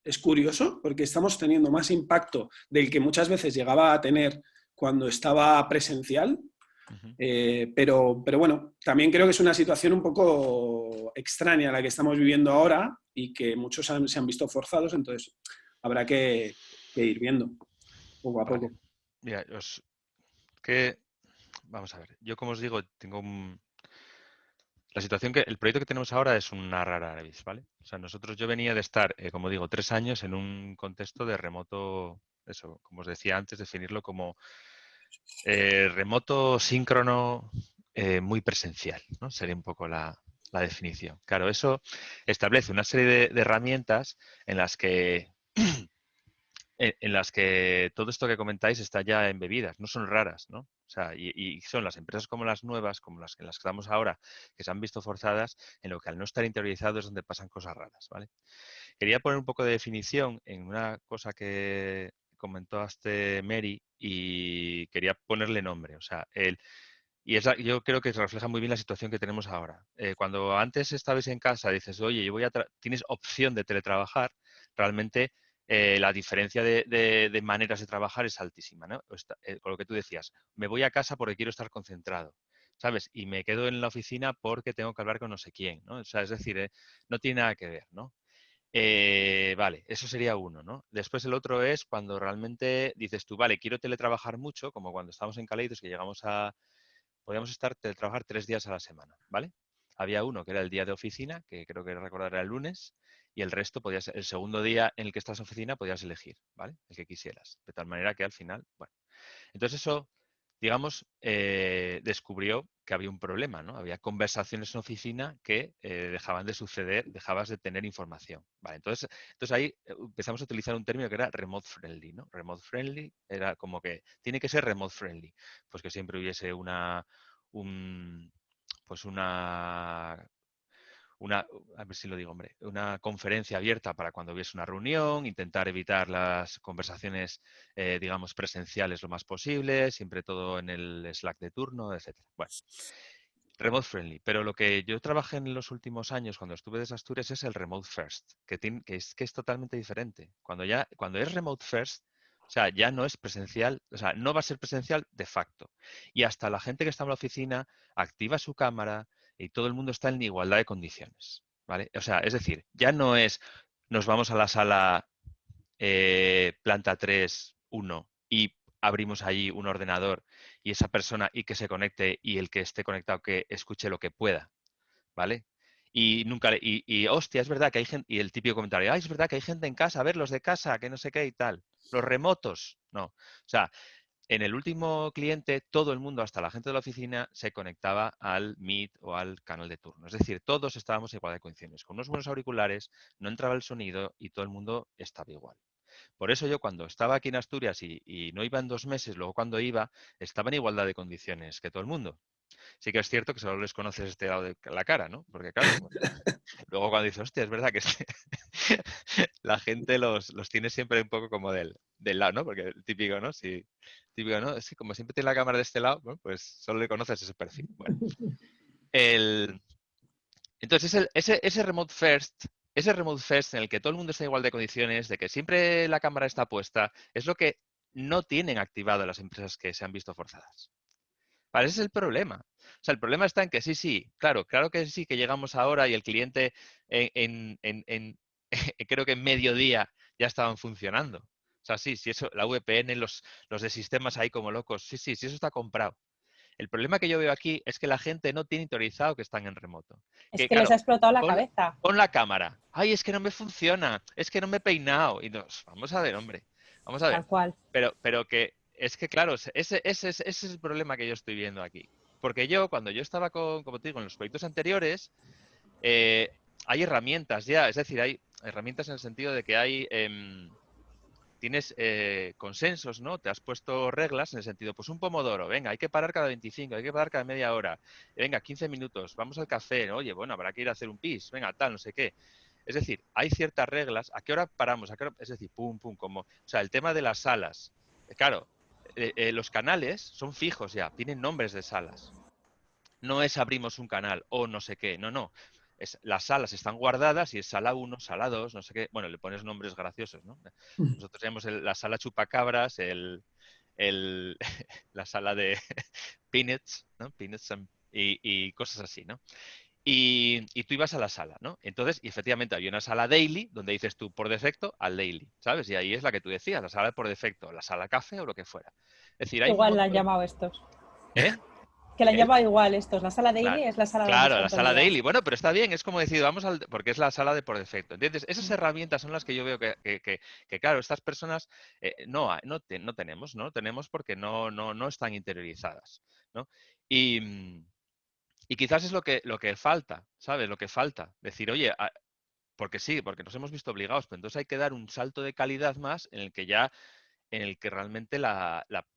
Es curioso porque estamos teniendo más impacto del que muchas veces llegaba a tener cuando estaba presencial. Pero bueno, también creo que es una situación un poco extraña la que estamos viviendo ahora y que muchos se han visto forzados, entonces habrá que ir viendo poco a poco. Mira, vamos a ver, yo como os digo, tengo La situación el proyecto que tenemos ahora es una rara avis, ¿vale? O sea, yo venía de estar, como digo, 3 años en un contexto de remoto, eso, como os decía antes, definirlo como remoto, síncrono, muy presencial, ¿no? Sería un poco la definición. Claro, eso establece una serie de herramientas en las que todo esto que comentáis está ya embebidas, no son raras, ¿no? O sea, y son las empresas como las nuevas, como las que estamos ahora, que se han visto forzadas, en lo que al no estar interiorizado es donde pasan cosas raras, ¿vale? Quería poner un poco de definición en una cosa que comentó Mary y quería ponerle nombre. O sea, yo creo que refleja muy bien la situación que tenemos ahora. Cuando antes estabais en casa, dices, oye, tienes opción de teletrabajar, realmente la diferencia de maneras de trabajar es altísima, ¿no? Con lo que tú decías, me voy a casa porque quiero estar concentrado, ¿sabes? Y me quedo en la oficina porque tengo que hablar con no sé quién, ¿no? O sea, es decir, no tiene nada que ver, ¿no? Vale, eso sería uno, ¿no? Después el otro es cuando realmente dices tú, vale, quiero teletrabajar mucho, como cuando estábamos en Caleidos, que podíamos teletrabajar 3 días a la semana, ¿vale? Había uno que era el día de oficina, que creo que recordar era el lunes, y el resto el segundo día en el que estás en oficina podías elegir, ¿vale? El que quisieras. De tal manera que al final, bueno. Entonces eso, digamos, descubrió que había un problema, ¿no? Había conversaciones en oficina que dejaban de suceder, dejabas de tener información. Vale, entonces ahí empezamos a utilizar un término que era remote friendly, ¿no? Remote friendly era como que tiene que ser remote friendly, pues que siempre hubiese pues a ver si lo digo, hombre, una conferencia abierta para cuando hubiese una reunión, intentar evitar las conversaciones, digamos, presenciales lo más posible, siempre todo en el Slack de turno, etcétera. Bueno, remote friendly, pero lo que yo trabajé en los últimos años cuando estuve desde Asturias es el remote first, que es totalmente diferente. Cuando es remote first, o sea, ya no es presencial, o sea, no va a ser presencial de facto. Y hasta la gente que está en la oficina activa su cámara y todo el mundo está en igualdad de condiciones, ¿vale? O sea, es decir, ya no es nos vamos a la sala planta 3, 1 y abrimos allí un ordenador y esa persona y que se conecte y el que esté conectado que escuche lo que pueda, ¿vale? Y hostia, es verdad que hay gente, y el típico comentario, es verdad que hay gente en casa, a ver, los de casa, que no sé qué y tal. Los remotos, no. O sea, en el último cliente, todo el mundo, hasta la gente de la oficina, se conectaba al Meet o al canal de turno. Es decir, todos estábamos igual de condiciones. Con unos buenos auriculares, no entraba el sonido y todo el mundo estaba igual. Por eso yo cuando estaba aquí en Asturias y no iba en 2 meses, luego cuando iba, estaba en igualdad de condiciones que todo el mundo. Sí que es cierto que solo les conoces este lado de la cara, ¿no? Porque claro, luego cuando dices, hostia, es verdad que la gente los tiene siempre un poco como del lado, ¿no? Porque el típico, ¿no? Sí, típico, ¿no? Sí, como siempre tiene la cámara de este lado, bueno, pues solo le conoces ese perfil. Bueno, entonces ese remote first en el que todo el mundo está igual de condiciones, de que siempre la cámara está puesta, es lo que no tienen activado las empresas que se han visto forzadas. Vale, ese es el problema. O sea, el problema está en que sí, claro que sí, que llegamos ahora y el cliente creo que en mediodía ya estaban funcionando. O sea, sí, eso, la VPN, los de sistemas ahí como locos, sí, eso está comprado. El problema que yo veo aquí es que la gente no tiene interiorizado que están en remoto. Es Que que les claro, ha explotado la pon, cabeza. pon la cámara. Ay, es que no me funciona, es que no me he peinado. Y vamos a ver, hombre, vamos a ver. Tal cual. Pero que es que, claro, ese es el problema que yo estoy viendo aquí. Porque cuando yo estaba como te digo, en los proyectos anteriores, hay herramientas ya, es decir, hay herramientas en el sentido de que tienes consensos, ¿no? Te has puesto reglas en el sentido, pues un pomodoro, venga, hay que parar cada 25, hay que parar cada media hora, venga, 15 minutos, vamos al café, ¿no? Oye, bueno, habrá que ir a hacer un pis, venga, tal, no sé qué. Es decir, hay ciertas reglas, ¿a qué hora paramos? Es decir, pum, pum, o sea, el tema de las salas. Claro, los canales son fijos ya, tienen nombres de salas. No es abrimos un canal o no sé qué, no. Las salas están guardadas y es sala 1, sala 2, no sé qué. Bueno, le pones nombres graciosos, ¿no? Nosotros tenemos la sala chupacabras, la sala de peanuts, ¿no? Peanuts y cosas así, ¿no? Y tú ibas a la sala, ¿no? Entonces, y efectivamente había una sala daily donde dices tú por defecto al daily, ¿sabes? Y ahí es la que tú decías, la sala por defecto, la sala café o lo que fuera. Es decir, hay un Igual la han montón... llamado estos. ¿Eh? que la han llamado igual estos. La sala daily Claro, es la sala donde claro, están la todo el sala día. daily. Bueno, pero está bien, es como decir, vamos al... porque es la sala de por defecto. Entonces, esas herramientas son las que yo veo que, claro, estas personas no tenemos, ¿no? Tenemos porque no están interiorizadas, ¿no? Y quizás es lo que falta, ¿sabes? Lo que falta. Decir, oye, porque sí, porque nos hemos visto obligados, pero entonces hay que dar un salto de calidad más en el que realmente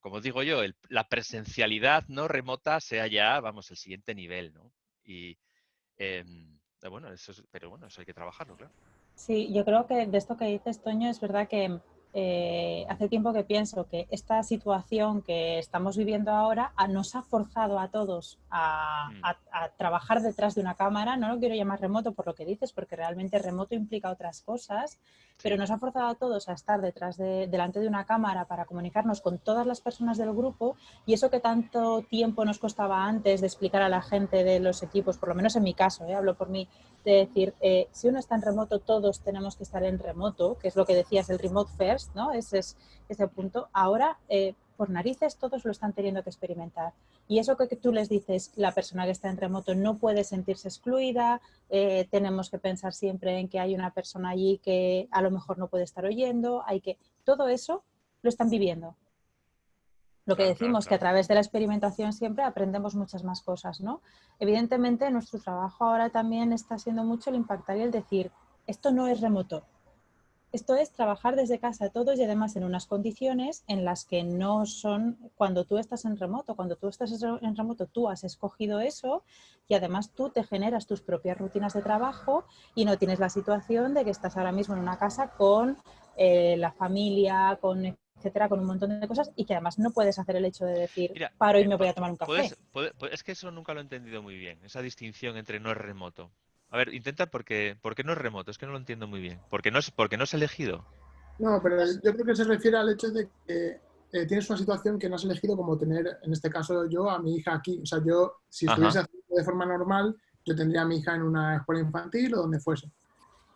como digo yo, la presencialidad no remota sea ya, vamos, el siguiente nivel, ¿no? Y bueno, pero bueno, eso hay que trabajarlo, claro. Sí, yo creo que de esto que dices, Toño, es verdad que hace tiempo que pienso que esta situación que estamos viviendo ahora nos ha forzado a todos a trabajar detrás de una cámara. No lo quiero llamar remoto por lo que dices, porque realmente remoto implica otras cosas, pero Sí, nos ha forzado a todos a estar delante de una cámara para comunicarnos con todas las personas del grupo, y eso que tanto tiempo nos costaba antes de explicar a la gente de los equipos, por lo menos en mi caso, hablo por mí, de decir, si uno está en remoto, todos tenemos que estar en remoto, que es lo que decías, el remote first, ¿no? Ese punto. Ahora, por narices, todos lo están teniendo que experimentar. Y eso que tú les dices, la persona que está en remoto no puede sentirse excluida, tenemos que pensar siempre en que hay una persona allí que a lo mejor no puede estar oyendo, todo eso lo están viviendo. Lo que claro, claro, decimos, que a claro. través de la experimentación siempre aprendemos muchas más cosas, ¿no? Evidentemente, nuestro trabajo ahora también está siendo mucho el impactar y el decir, esto no es remoto, esto es trabajar desde casa todos y además en unas condiciones en las que no son cuando tú estás en remoto. Cuando tú estás en remoto, tú has escogido eso y además tú te generas tus propias rutinas de trabajo y no tienes la situación de que estás ahora mismo en una casa con la familia, con etcétera, con un montón de cosas, y que además no puedes hacer el hecho de decir, Mira, paro y me voy a tomar un café. es que eso nunca lo he entendido muy bien, esa distinción entre no es remoto. A ver, intenta porque no es remoto, es que no lo entiendo muy bien. Porque no es elegido. No, pero yo creo que se refiere al hecho de que tienes una situación que no has elegido, como tener, en este caso yo, a mi hija aquí. O sea, yo, si estuviese Ajá. haciendo de forma normal, yo tendría a mi hija en una escuela infantil o donde fuese.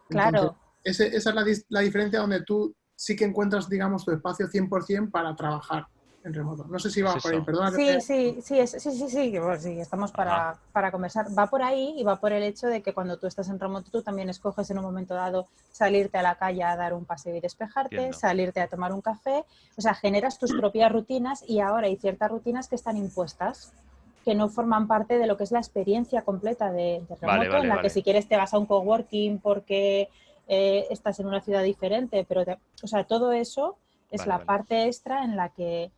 Entonces, Claro. esa es la diferencia donde tú sí que encuentras, digamos, tu espacio 100% para trabajar en remoto. No sé si Es va por ahí, eso. perdona que Sí, te... sí, sí, sí, que, bueno, sí, estamos Ajá. para conversar. Va por ahí y va por el hecho de que cuando tú estás en remoto, tú también escoges en un momento dado salirte a la calle a dar un paseo y despejarte, Entiendo. salirte a tomar un café, o sea, generas tus propias rutinas, y ahora hay ciertas rutinas que están impuestas, que no forman parte de lo que es la experiencia completa de Vale, remoto, en vale, la que vale. si quieres te vas a un coworking porque estás en una ciudad diferente, pero o sea, todo eso es Vale, la vale. parte extra en la que,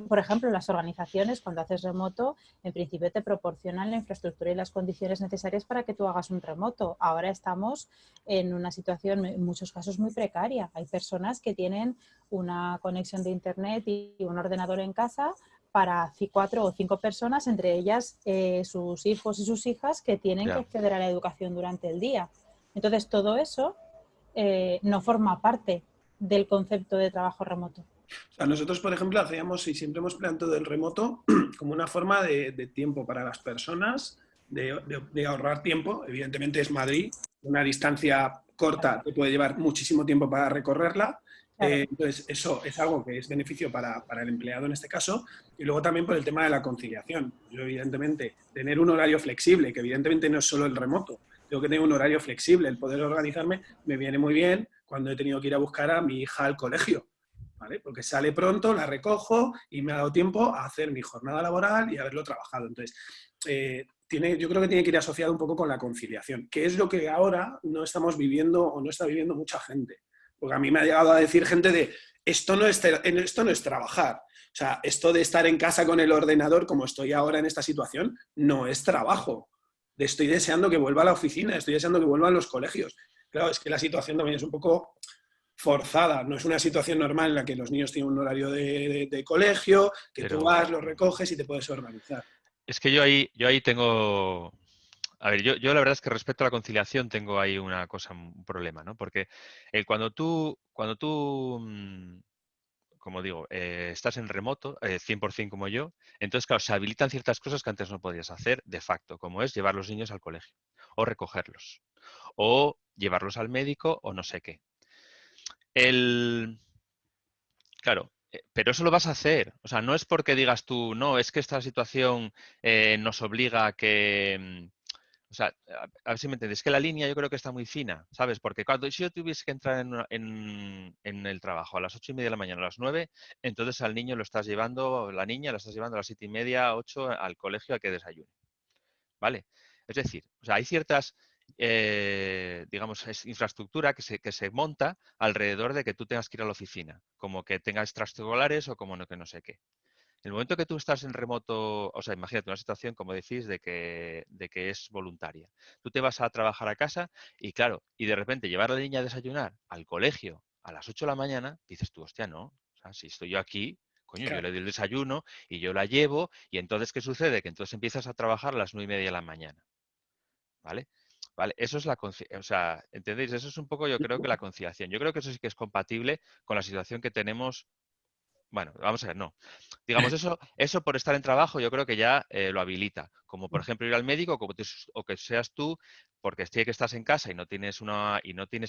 por ejemplo, las organizaciones, cuando haces remoto, en principio te proporcionan la infraestructura y las condiciones necesarias para que tú hagas un remoto. Ahora estamos en una situación, en muchos casos, muy precaria. Hay personas que tienen una conexión de Internet y un ordenador en casa para 4 o 5 personas, entre ellas sus hijos y sus hijas, que tienen que Ya. acceder a la educación durante el día. Entonces, todo eso no forma parte del concepto de trabajo remoto. O sea, nosotros, por ejemplo, hacíamos y siempre hemos planteado el remoto como una forma de tiempo para las personas, de ahorrar tiempo. Evidentemente es Madrid, una distancia corta te puede llevar muchísimo tiempo para recorrerla. Claro. Entonces, eso es algo que es beneficio para el empleado en este caso. Y luego también por el tema de la conciliación. Yo, evidentemente, tener un horario flexible, que evidentemente no es solo el remoto, tengo que tener un horario flexible, el poder organizarme me viene muy bien cuando he tenido que ir a buscar a mi hija al colegio. ¿Vale? Porque sale pronto, la recojo y me ha dado tiempo a hacer mi jornada laboral y haberlo trabajado. Entonces, yo creo que tiene que ir asociado un poco con la conciliación, que es lo que ahora no estamos viviendo o no está viviendo mucha gente. Porque a mí me ha llegado a decir gente de, esto no es trabajar. O sea, esto de estar en casa con el ordenador, como estoy ahora en esta situación, no es trabajo. Estoy deseando que vuelva a la oficina, estoy deseando que vuelva a los colegios. Claro, es que la situación también es un poco forzada, no es una situación normal en la que los niños tienen un horario de colegio, que tú Pero vas, los recoges y te puedes organizar. es que yo ahí tengo... A ver, yo la verdad es que respecto a la conciliación tengo ahí una cosa, un problema, ¿no? Porque cuando tú, como digo, estás en remoto, 100% como yo, entonces, claro, se habilitan ciertas cosas que antes no podías hacer de facto, como es llevar los niños al colegio, o recogerlos, o llevarlos al médico, o no sé qué. El, claro, pero eso lo vas a hacer. O sea, no es porque digas tú, no, es que esta situación nos obliga a que... O sea, a ver si me entiendes, es que la línea yo creo que está muy fina, ¿sabes? Porque si yo tuviese que entrar en el trabajo a las 8:30 de la mañana, a las 9, entonces al niño lo estás llevando, la niña la estás llevando a las 7:30, 8 al colegio a que desayune, ¿vale? Es decir, o sea, hay ciertas, digamos, infraestructura que se monta alrededor de que tú tengas que ir a la oficina, como que tengas extraescolares o como que no sé qué. El momento que tú estás en remoto, o sea, imagínate una situación, como decís, de que es voluntaria. Tú te vas a trabajar a casa y claro, y de repente llevar a la niña a desayunar al colegio a las 8 de la mañana, dices tú, hostia, no. O sea, si estoy yo aquí, coño, yo Claro. le doy el desayuno y yo la llevo y entonces, ¿qué sucede? Que entonces empiezas a trabajar a las 9:30 de la mañana, ¿vale? Vale, eso es o sea, ¿entendéis? Eso es un poco, yo creo que la conciliación. Yo creo que eso sí que es compatible con la situación que tenemos. Bueno, vamos a ver, no. Digamos, eso por estar en trabajo yo creo que ya lo habilita. Como por ejemplo ir al médico o que seas tú, porque tiene que estás en casa y no tienes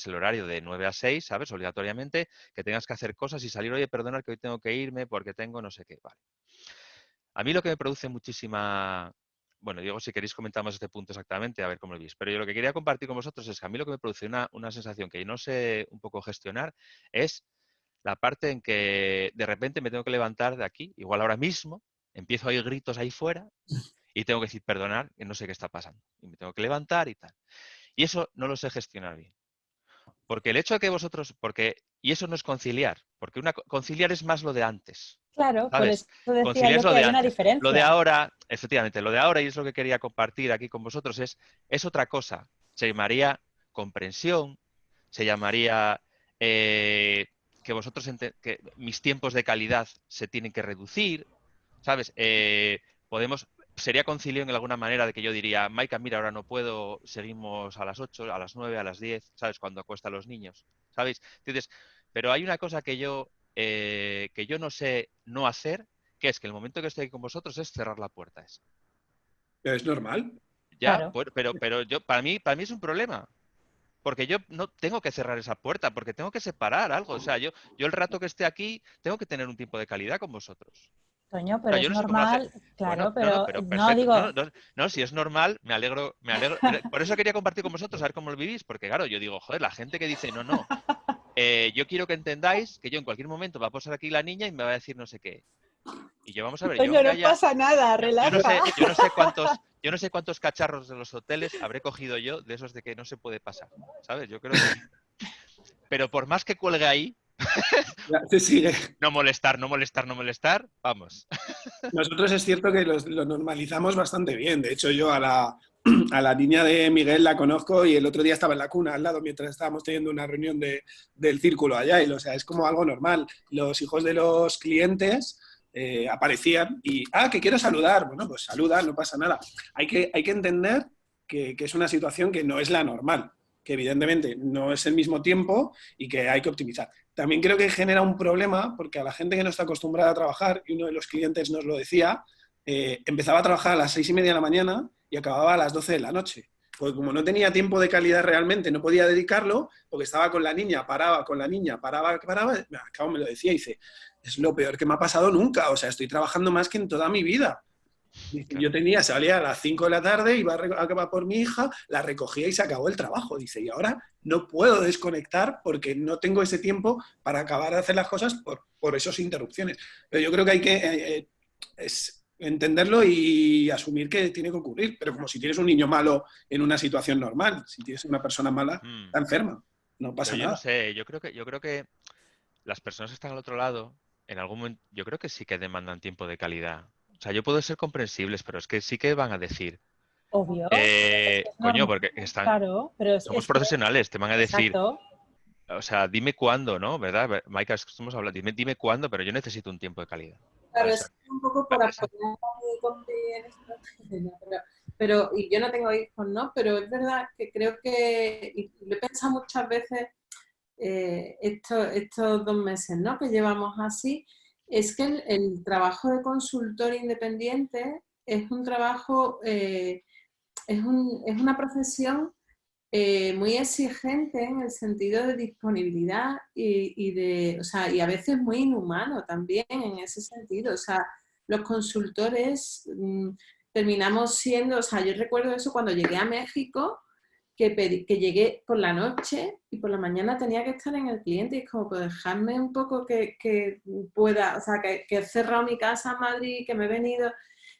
el horario de 9 a 6, ¿sabes? Obligatoriamente, que tengas que hacer cosas y salir, oye, perdona que hoy tengo que irme porque tengo no sé qué. Vale. A mí lo que me produce muchísima... Bueno, Diego, si queréis comentamos este punto exactamente, a ver cómo lo veis. Pero yo lo que quería compartir con vosotros es que a mí lo que me produce una sensación que no sé un poco gestionar es la parte en que de repente me tengo que levantar de aquí, igual ahora mismo, empiezo a oír gritos ahí fuera y tengo que decir, perdonar, que no sé qué está pasando. Y me tengo que levantar y tal. Y eso no lo sé gestionar bien. Porque el hecho de que y eso no es conciliar, porque conciliar es más lo de antes, Claro, por ¿sabes? eso decía Conciliar es yo lo que de hay una antes. Lo de diferencia. ahora, efectivamente, lo de ahora, y es lo que quería compartir aquí con vosotros, es otra cosa. Se llamaría comprensión, se llamaría que que mis tiempos de calidad se tienen que reducir, ¿sabes? Sería concilión en alguna manera de que yo diría, Maika, mira, ahora no puedo, seguimos a las 8, a las 9, a las 10, ¿sabes? Cuando acuesta a los niños, ¿sabéis? Entonces, pero hay una cosa que yo no sé no hacer, que es que el momento que estoy aquí con vosotros es cerrar la puerta esa. Pero es normal. Ya, Claro. pero para mí es un problema. Porque yo no tengo que cerrar esa puerta, porque tengo que separar algo. O sea, yo el rato que esté aquí tengo que tener un tiempo de calidad con vosotros. Toño, O pero sea, es yo no sé cómo hacer. normal, Bueno, claro, no, pero pero no perfecto. No, digo, no, no, si es normal, me alegro, me alegro. Por eso quería compartir con vosotros, a ver cómo lo vivís, porque claro, yo digo, joder, la gente que dice, no, no, yo quiero que entendáis que yo en cualquier momento va a posar aquí la niña y me va a decir no sé qué. Y yo, vamos a ver, yo Toño, aunque no haya, pasa nada, yo no relaja. sé, yo no sé cuántos cacharros de los hoteles habré cogido yo de esos de que no se puede pasar, ¿sabes? Yo creo que, pero por más que cuelgue ahí, Ya te sigue. no molestar, no molestar, no molestar, vamos. Nosotros es cierto que lo normalizamos bastante bien. De hecho, yo a la niña de Miguel la conozco y el otro día estaba en la cuna al lado mientras estábamos teniendo una reunión del círculo allá. Y, o sea, es como algo normal. Los hijos de los clientes aparecían y, que quiero saludar. Bueno, pues saluda, no pasa nada. Hay que entender que es una situación que no es la normal, que evidentemente no es el mismo tiempo y que hay que optimizar. También creo que genera un problema porque a la gente que no está acostumbrada a trabajar, y uno de los clientes nos lo decía, empezaba a trabajar a las 6:30 de la mañana y acababa a las 12 de la noche. Porque como no tenía tiempo de calidad realmente, no podía dedicarlo, porque estaba con la niña, paraba con la niña, paraba, acabo me lo decía y dice, es lo peor que me ha pasado nunca, o sea, estoy trabajando más que en toda mi vida. Dice, yo Claro. salía a las 5 de la tarde, iba a acabar por mi hija, la recogía y se acabó el trabajo. Dice, y ahora no puedo desconectar porque no tengo ese tiempo para acabar de hacer las cosas por esas interrupciones. Pero yo creo que hay que entenderlo y asumir que tiene que ocurrir. Pero como si tienes un niño malo en una situación normal, si tienes una persona mala, está enferma, no pasa Pero yo no nada. sé, yo creo que las personas que están al otro lado, en algún momento, yo creo que sí que demandan tiempo de calidad. O sea, yo puedo ser comprensibles, pero es que sí que van a decir, Obvio, es que es coño, normal, porque claro, pero somos es que, profesionales, te van a decir, exacto, o sea, dime cuándo, ¿no? ¿Verdad? Maika, es que estamos hablando, dime cuándo, pero yo necesito un tiempo de calidad. Claro, ¿Sabes? es un poco por apoyar en esto, y yo no tengo hijos, ¿no? Pero es verdad que creo que, y lo he pensado muchas veces estos 2 meses, ¿no? Que llevamos así, es que el trabajo de consultor independiente es un trabajo, es una profesión muy exigente en el sentido de disponibilidad o sea, y a veces muy inhumano también en ese sentido. O sea, los consultores terminamos siendo, o sea, yo recuerdo eso cuando llegué a México, que llegué por la noche y por la mañana tenía que estar en el cliente y es como, pues dejadme un poco que pueda, o sea, que he cerrado mi casa en Madrid, que me he venido,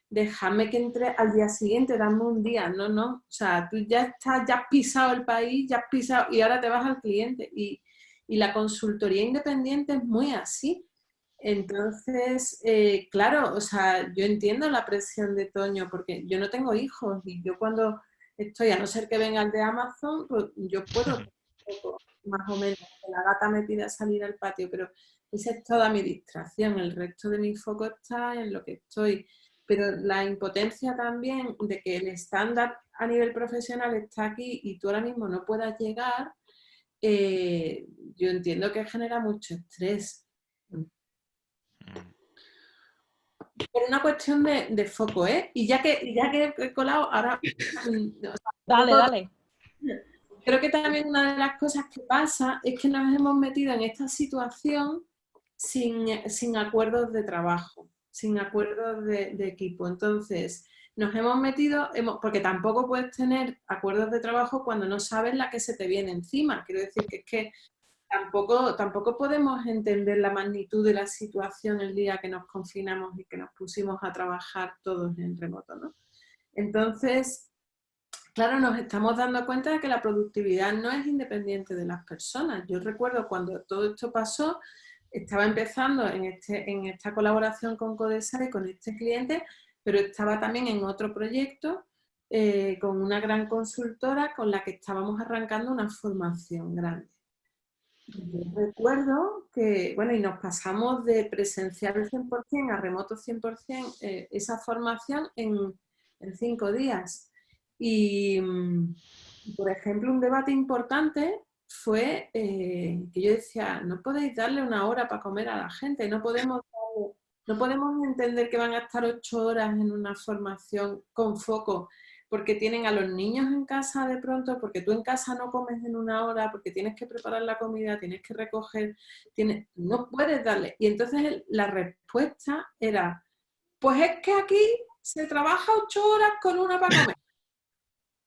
déjame que entre al día siguiente, dame un día, no, o sea, tú ya estás, ya has pisado el país, ya has pisado y ahora te vas al cliente y la consultoría independiente es muy así. Entonces, claro, o sea, yo entiendo la presión de Toño porque yo no tengo hijos y yo cuando estoy, a no ser que venga el de Amazon, pues yo puedo más o menos, que la gata me pida salir al patio, pero esa es toda mi distracción, el resto de mi foco está en lo que estoy. Pero la impotencia también de que el estándar a nivel profesional está aquí y tú ahora mismo no puedas llegar, yo entiendo que genera mucho estrés. Por una cuestión de foco, ¿eh? Y ya que he colado, ahora... Dale. Creo que también una de las cosas que pasa es que nos hemos metido en esta situación sin acuerdos de trabajo, sin acuerdos de equipo. Entonces, nos hemos metido, porque tampoco puedes tener acuerdos de trabajo cuando no sabes la que se te viene encima. Quiero decir que es que tampoco podemos entender la magnitud de la situación el día que nos confinamos y que nos pusimos a trabajar todos en remoto, ¿no? Entonces, claro, nos estamos dando cuenta de que la productividad no es independiente de las personas. Yo recuerdo cuando todo esto pasó, estaba empezando en esta colaboración con Codesa y con este cliente, pero estaba también en otro proyecto con una gran consultora con la que estábamos arrancando una formación grande. Yo recuerdo que, bueno, y nos pasamos de presencial 100% a remoto 100% esa formación en 5 días. Y, por ejemplo, un debate importante fue que yo decía, no podéis darle una hora para comer a la gente, no podemos entender que van a estar 8 horas en una formación con foco porque tienen a los niños en casa de pronto, porque tú en casa no comes en una hora, porque tienes que preparar la comida, tienes que recoger, no puedes darle. Y entonces la respuesta era, pues es que aquí se trabaja 8 horas con una para comer.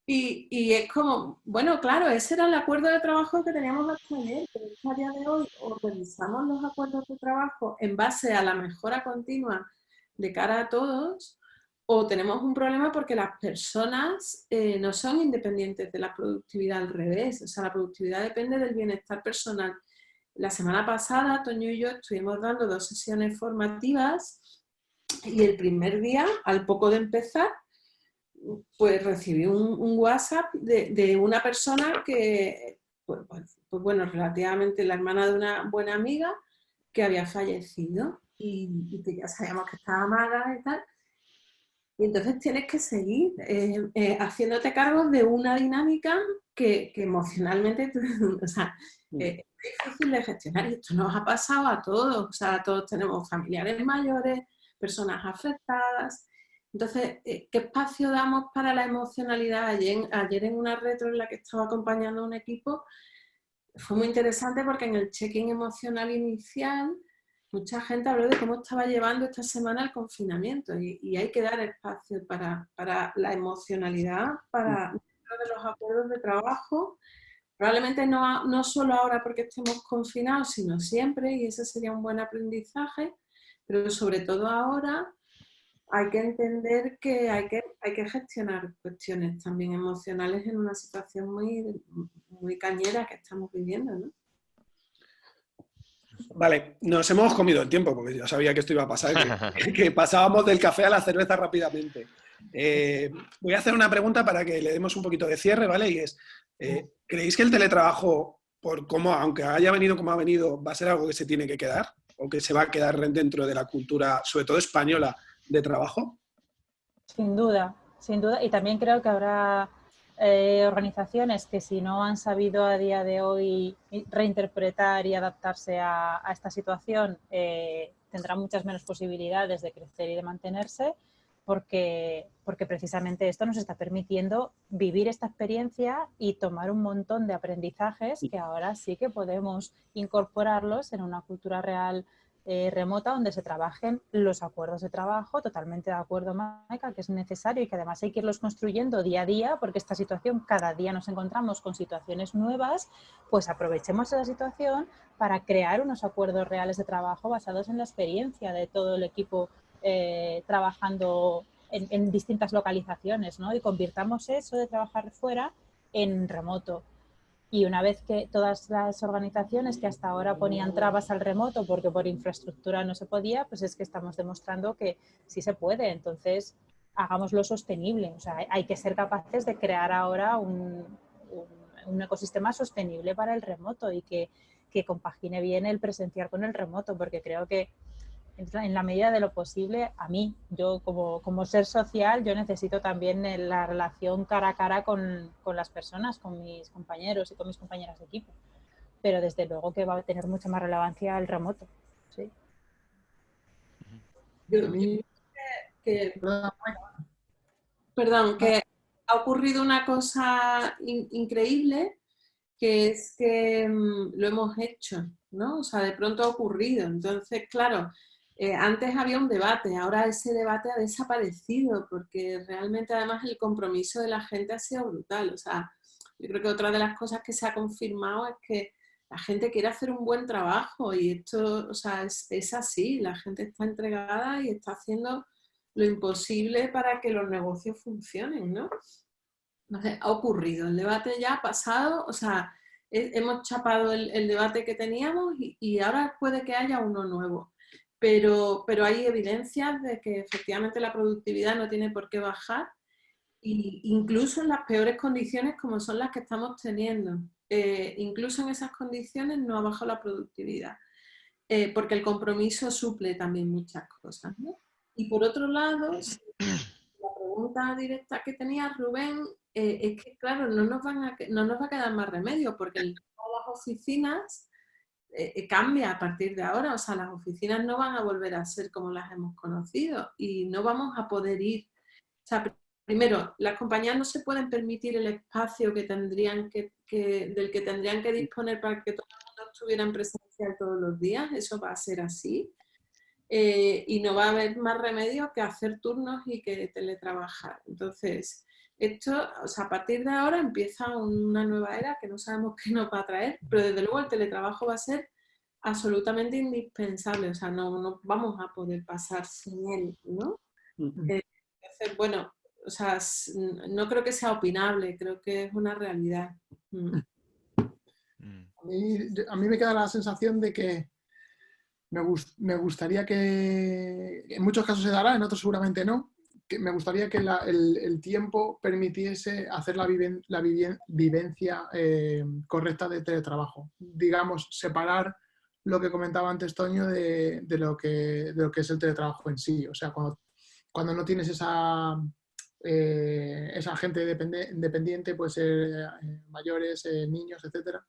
Y es como, bueno, claro, ese era el acuerdo de trabajo que teníamos hasta ayer, pero a día de hoy o revisamos los acuerdos de trabajo en base a la mejora continua de cara a todos, o tenemos un problema porque las personas no son independientes de la productividad, al revés. O sea, la productividad depende del bienestar personal. La semana pasada, Toño y yo estuvimos dando 2 sesiones formativas y el primer día, al poco de empezar, pues recibí un WhatsApp de una persona que, pues, bueno, relativamente la hermana de una buena amiga que había fallecido y que ya sabíamos que estaba mala y tal. Y entonces tienes que seguir haciéndote cargo de una dinámica que emocionalmente o sea, es difícil de gestionar. Y esto nos ha pasado a todos. O sea, todos tenemos familiares mayores, personas afectadas. Entonces, ¿qué espacio damos para la emocionalidad? Ayer en una retro en la que estaba acompañando a un equipo, fue muy interesante porque en el check-in emocional inicial mucha gente habló de cómo estaba llevando esta semana el confinamiento y hay que dar espacio para la emocionalidad, para dentro de los acuerdos de trabajo. Probablemente no solo ahora porque estemos confinados, sino siempre, y ese sería un buen aprendizaje, pero sobre todo ahora hay que entender que hay que gestionar cuestiones también emocionales en una situación muy cañera que estamos viviendo, ¿no? Vale, nos hemos comido el tiempo porque yo sabía que esto iba a pasar, que pasábamos del café a la cerveza rápidamente. Voy a hacer una pregunta para que le demos un poquito de cierre, ¿vale? Y es, ¿creéis que el teletrabajo, por cómo, aunque haya venido como ha venido, va a ser algo que se tiene que quedar o que se va a quedar dentro de la cultura, sobre todo española, de trabajo? Sin duda, sin duda. Y también creo que habrá organizaciones que si no han sabido a día de hoy reinterpretar y adaptarse a esta situación, tendrán muchas menos posibilidades de crecer y de mantenerse. porque precisamente esto nos está permitiendo vivir esta experiencia y tomar un montón de aprendizajes que ahora sí que podemos incorporarlos en una cultura real remota donde se trabajen los acuerdos de trabajo. Totalmente de acuerdo, Maika, que es necesario y que además hay que irlos construyendo día a día, porque esta situación, cada día nos encontramos con situaciones nuevas, pues aprovechemos esa situación para crear unos acuerdos reales de trabajo basados en la experiencia de todo el equipo trabajando en distintas localizaciones, ¿no? Y convirtamos eso de trabajar fuera en remoto. Y una vez que todas las organizaciones que hasta ahora ponían trabas al remoto porque por infraestructura no se podía, pues es que estamos demostrando que sí se puede. Entonces, hagámoslo sostenible. O sea, hay que ser capaces de crear ahora un ecosistema sostenible para el remoto y que compagine bien el presencial con el remoto, porque creo que en la medida de lo posible, a mí, yo como ser social, yo necesito también la relación cara a cara con las personas, con mis compañeros y con mis compañeras de equipo. Pero desde luego que va a tener mucha más relevancia el remoto. Sí. A mí, Que, perdón, perdón, que ha ocurrido una cosa increíble, que es que lo hemos hecho, ¿no? O sea, de pronto ha ocurrido. Entonces, claro, antes había un debate, ahora ese debate ha desaparecido, porque realmente además el compromiso de la gente ha sido brutal. O sea, yo creo que otra de las cosas que se ha confirmado es que la gente quiere hacer un buen trabajo y esto, o sea, es así, la gente está entregada y está haciendo lo imposible para que los negocios funcionen, ¿no? Entonces, ha ocurrido, el debate ya ha pasado, o sea, hemos chapado el debate que teníamos y ahora puede que haya uno nuevo. Pero hay evidencias de que efectivamente la productividad no tiene por qué bajar, incluso en las peores condiciones como son las que estamos teniendo. Incluso en esas condiciones no ha bajado la productividad, porque el compromiso suple también muchas cosas, ¿no? Y por otro lado, la pregunta directa que tenía Rubén, es que, claro, no nos va a quedar más remedio, porque el trabajo de las oficinas cambia a partir de ahora. O sea, las oficinas no van a volver a ser como las hemos conocido y no vamos a poder ir. O sea, primero, las compañías no se pueden permitir el espacio que tendrían del que tendrían que disponer para que todo el mundo estuviera en presencial todos los días. Eso va a ser así. Y no va a haber más remedio que hacer turnos y que teletrabajar. Entonces, esto, o sea, a partir de ahora empieza una nueva era que no sabemos qué nos va a traer, pero desde luego el teletrabajo va a ser absolutamente indispensable, o sea, no vamos a poder pasar sin él, ¿no? Entonces, bueno, o sea, no creo que sea opinable, creo que es una realidad. a mí me queda la sensación de que me gustaría que, en muchos casos se dará, en otros seguramente no, que me gustaría que el tiempo permitiese hacer la vivencia correcta de teletrabajo. Digamos, separar lo que comentaba antes Toño de lo que es el teletrabajo en sí. O sea, cuando no tienes esa gente dependiente, puede ser mayores, niños, etcétera,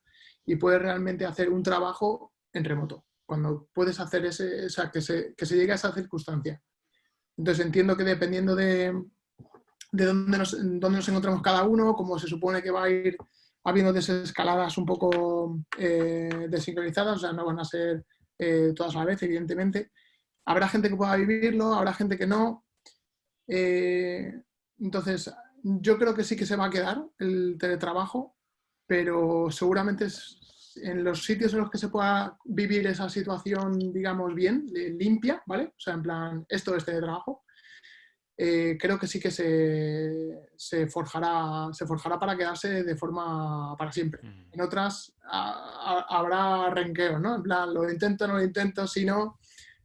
y puedes realmente hacer un trabajo en remoto. Cuando puedes hacer o sea, que se llegue a esa circunstancia. Entonces entiendo que dependiendo de dónde nos encontramos cada uno, como se supone que va a ir habiendo desescaladas un poco desincronizadas, o sea, no van a ser todas a la vez, evidentemente. Habrá gente que pueda vivirlo, habrá gente que no. Entonces, yo creo que sí que se va a quedar el teletrabajo, pero seguramente en los sitios en los que se pueda vivir esa situación, digamos, bien, limpia, ¿vale? O sea, en plan, esto es teletrabajo, creo que sí que se forjará para quedarse de forma para siempre. En otras habrá renqueo, ¿no? En plan, lo intento, no lo intento, si no,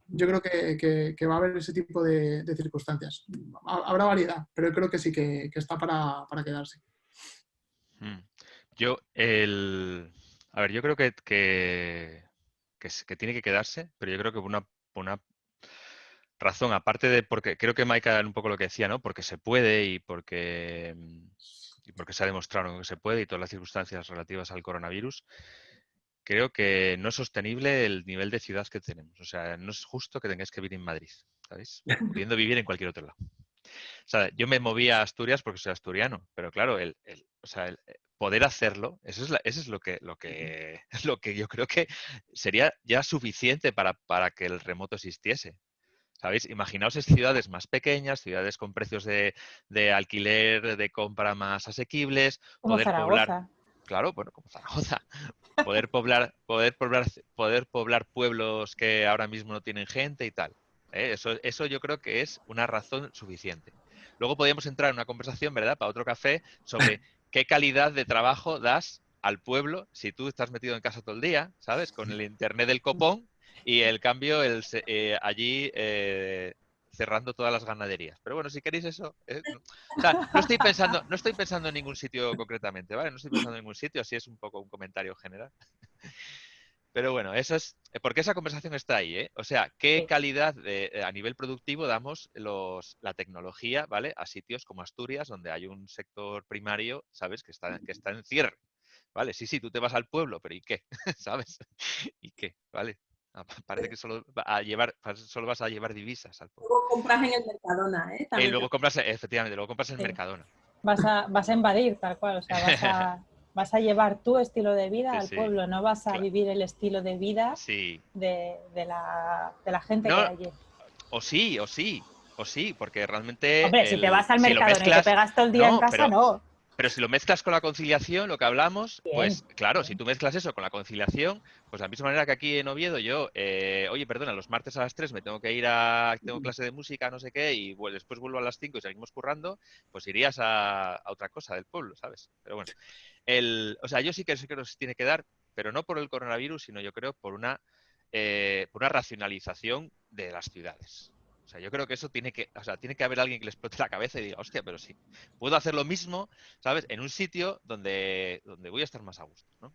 yo creo que va a haber ese tipo de circunstancias. Habrá variedad, pero creo que sí que está para quedarse. Yo, a ver, yo creo que tiene que quedarse, pero yo creo que por una razón, aparte de porque creo que Maika era un poco lo que decía, ¿no? Porque se puede y porque se ha demostrado que se puede y todas las circunstancias relativas al coronavirus, creo que no es sostenible el nivel de ciudad que tenemos. O sea, no es justo que tengáis que vivir en Madrid, ¿sabéis? Pudiendo vivir en cualquier otro lado. O sea, yo me moví a Asturias porque soy asturiano, pero claro, o sea, el poder hacerlo, eso es lo que yo creo que sería ya suficiente para que el remoto existiese. ¿Sabéis? Imaginaos ciudades más pequeñas, ciudades con precios de alquiler, de compra más asequibles, Como poder poblar, Zaragoza. claro, bueno, como Zaragoza, poder poblar pueblos que ahora mismo no tienen gente y tal. Eso yo creo que es una razón suficiente. Luego podríamos entrar en una conversación, ¿verdad?, para otro café, sobre qué calidad de trabajo das al pueblo si tú estás metido en casa todo el día, ¿sabes? Con el internet del copón y el cambio allí cerrando todas las ganaderías. Pero bueno, si queréis eso... no. O sea, no estoy pensando en ningún sitio concretamente, ¿vale? No estoy pensando en ningún sitio, así es un poco un comentario general. Pero bueno, eso es... Porque esa conversación está ahí, ¿eh? O sea, ¿qué Sí. calidad a nivel productivo damos la tecnología, ¿vale? A sitios como Asturias, donde hay un sector primario, ¿sabes? Que está en cierre. Vale, sí, tú te vas al pueblo, pero ¿y qué? ¿Sabes? ¿Y qué? ¿Vale? Parece que solo vas a llevar divisas al pueblo. Luego compras en el Mercadona, ¿eh? Y También luego compras, efectivamente, luego compras en Sí. Mercadona. Vas a invadir, tal cual. O sea, vas a llevar tu estilo de vida Sí, al sí. pueblo. No vas a Claro. vivir el estilo de vida Sí. de la gente que No, hay allí. o sí, porque realmente Hombre, si te vas al si lo Mercadona y te mezclas, pegas todo el día en no, casa, no. pero si lo mezclas con la conciliación, lo que hablamos, Bien, pues claro, si bien. tú mezclas eso con la conciliación, pues de la misma manera que aquí en Oviedo yo, oye, perdona, los martes a las 3 tengo clase de música, no sé qué, y después vuelvo a las 5 y seguimos currando, pues irías a otra cosa del pueblo, ¿sabes? Pero bueno, o sea, yo sí que se tiene que dar, pero no por el coronavirus, sino yo creo por una racionalización de las ciudades. O sea, yo creo que eso tiene que haber alguien que le explote la cabeza y diga, hostia, pero sí, puedo hacer lo mismo, ¿sabes? En un sitio donde voy a estar más a gusto, ¿no?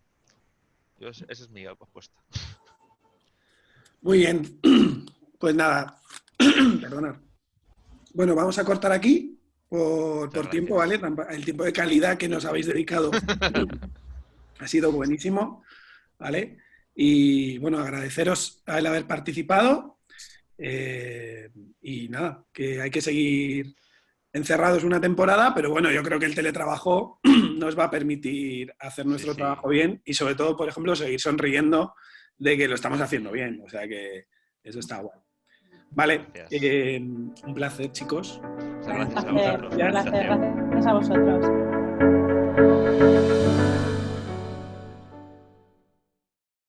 Esa es mi apuesta. Muy bien. Pues nada, perdona. Bueno, vamos a cortar aquí Muchas por tiempo, gracias. ¿vale? El tiempo de calidad que nos habéis dedicado ha sido buenísimo, ¿vale? Y bueno, agradeceros el haber participado y nada, que hay que seguir encerrados una temporada, pero bueno, yo creo que el teletrabajo nos va a permitir hacer Sí, nuestro sí. trabajo bien y sobre todo, por ejemplo, seguir sonriendo de que lo estamos haciendo bien. O sea que eso está guay. Vale, Gracias. un placer, chicos. Muchas gracias a Un vosotros por la placer, invitación. gracias a vosotros.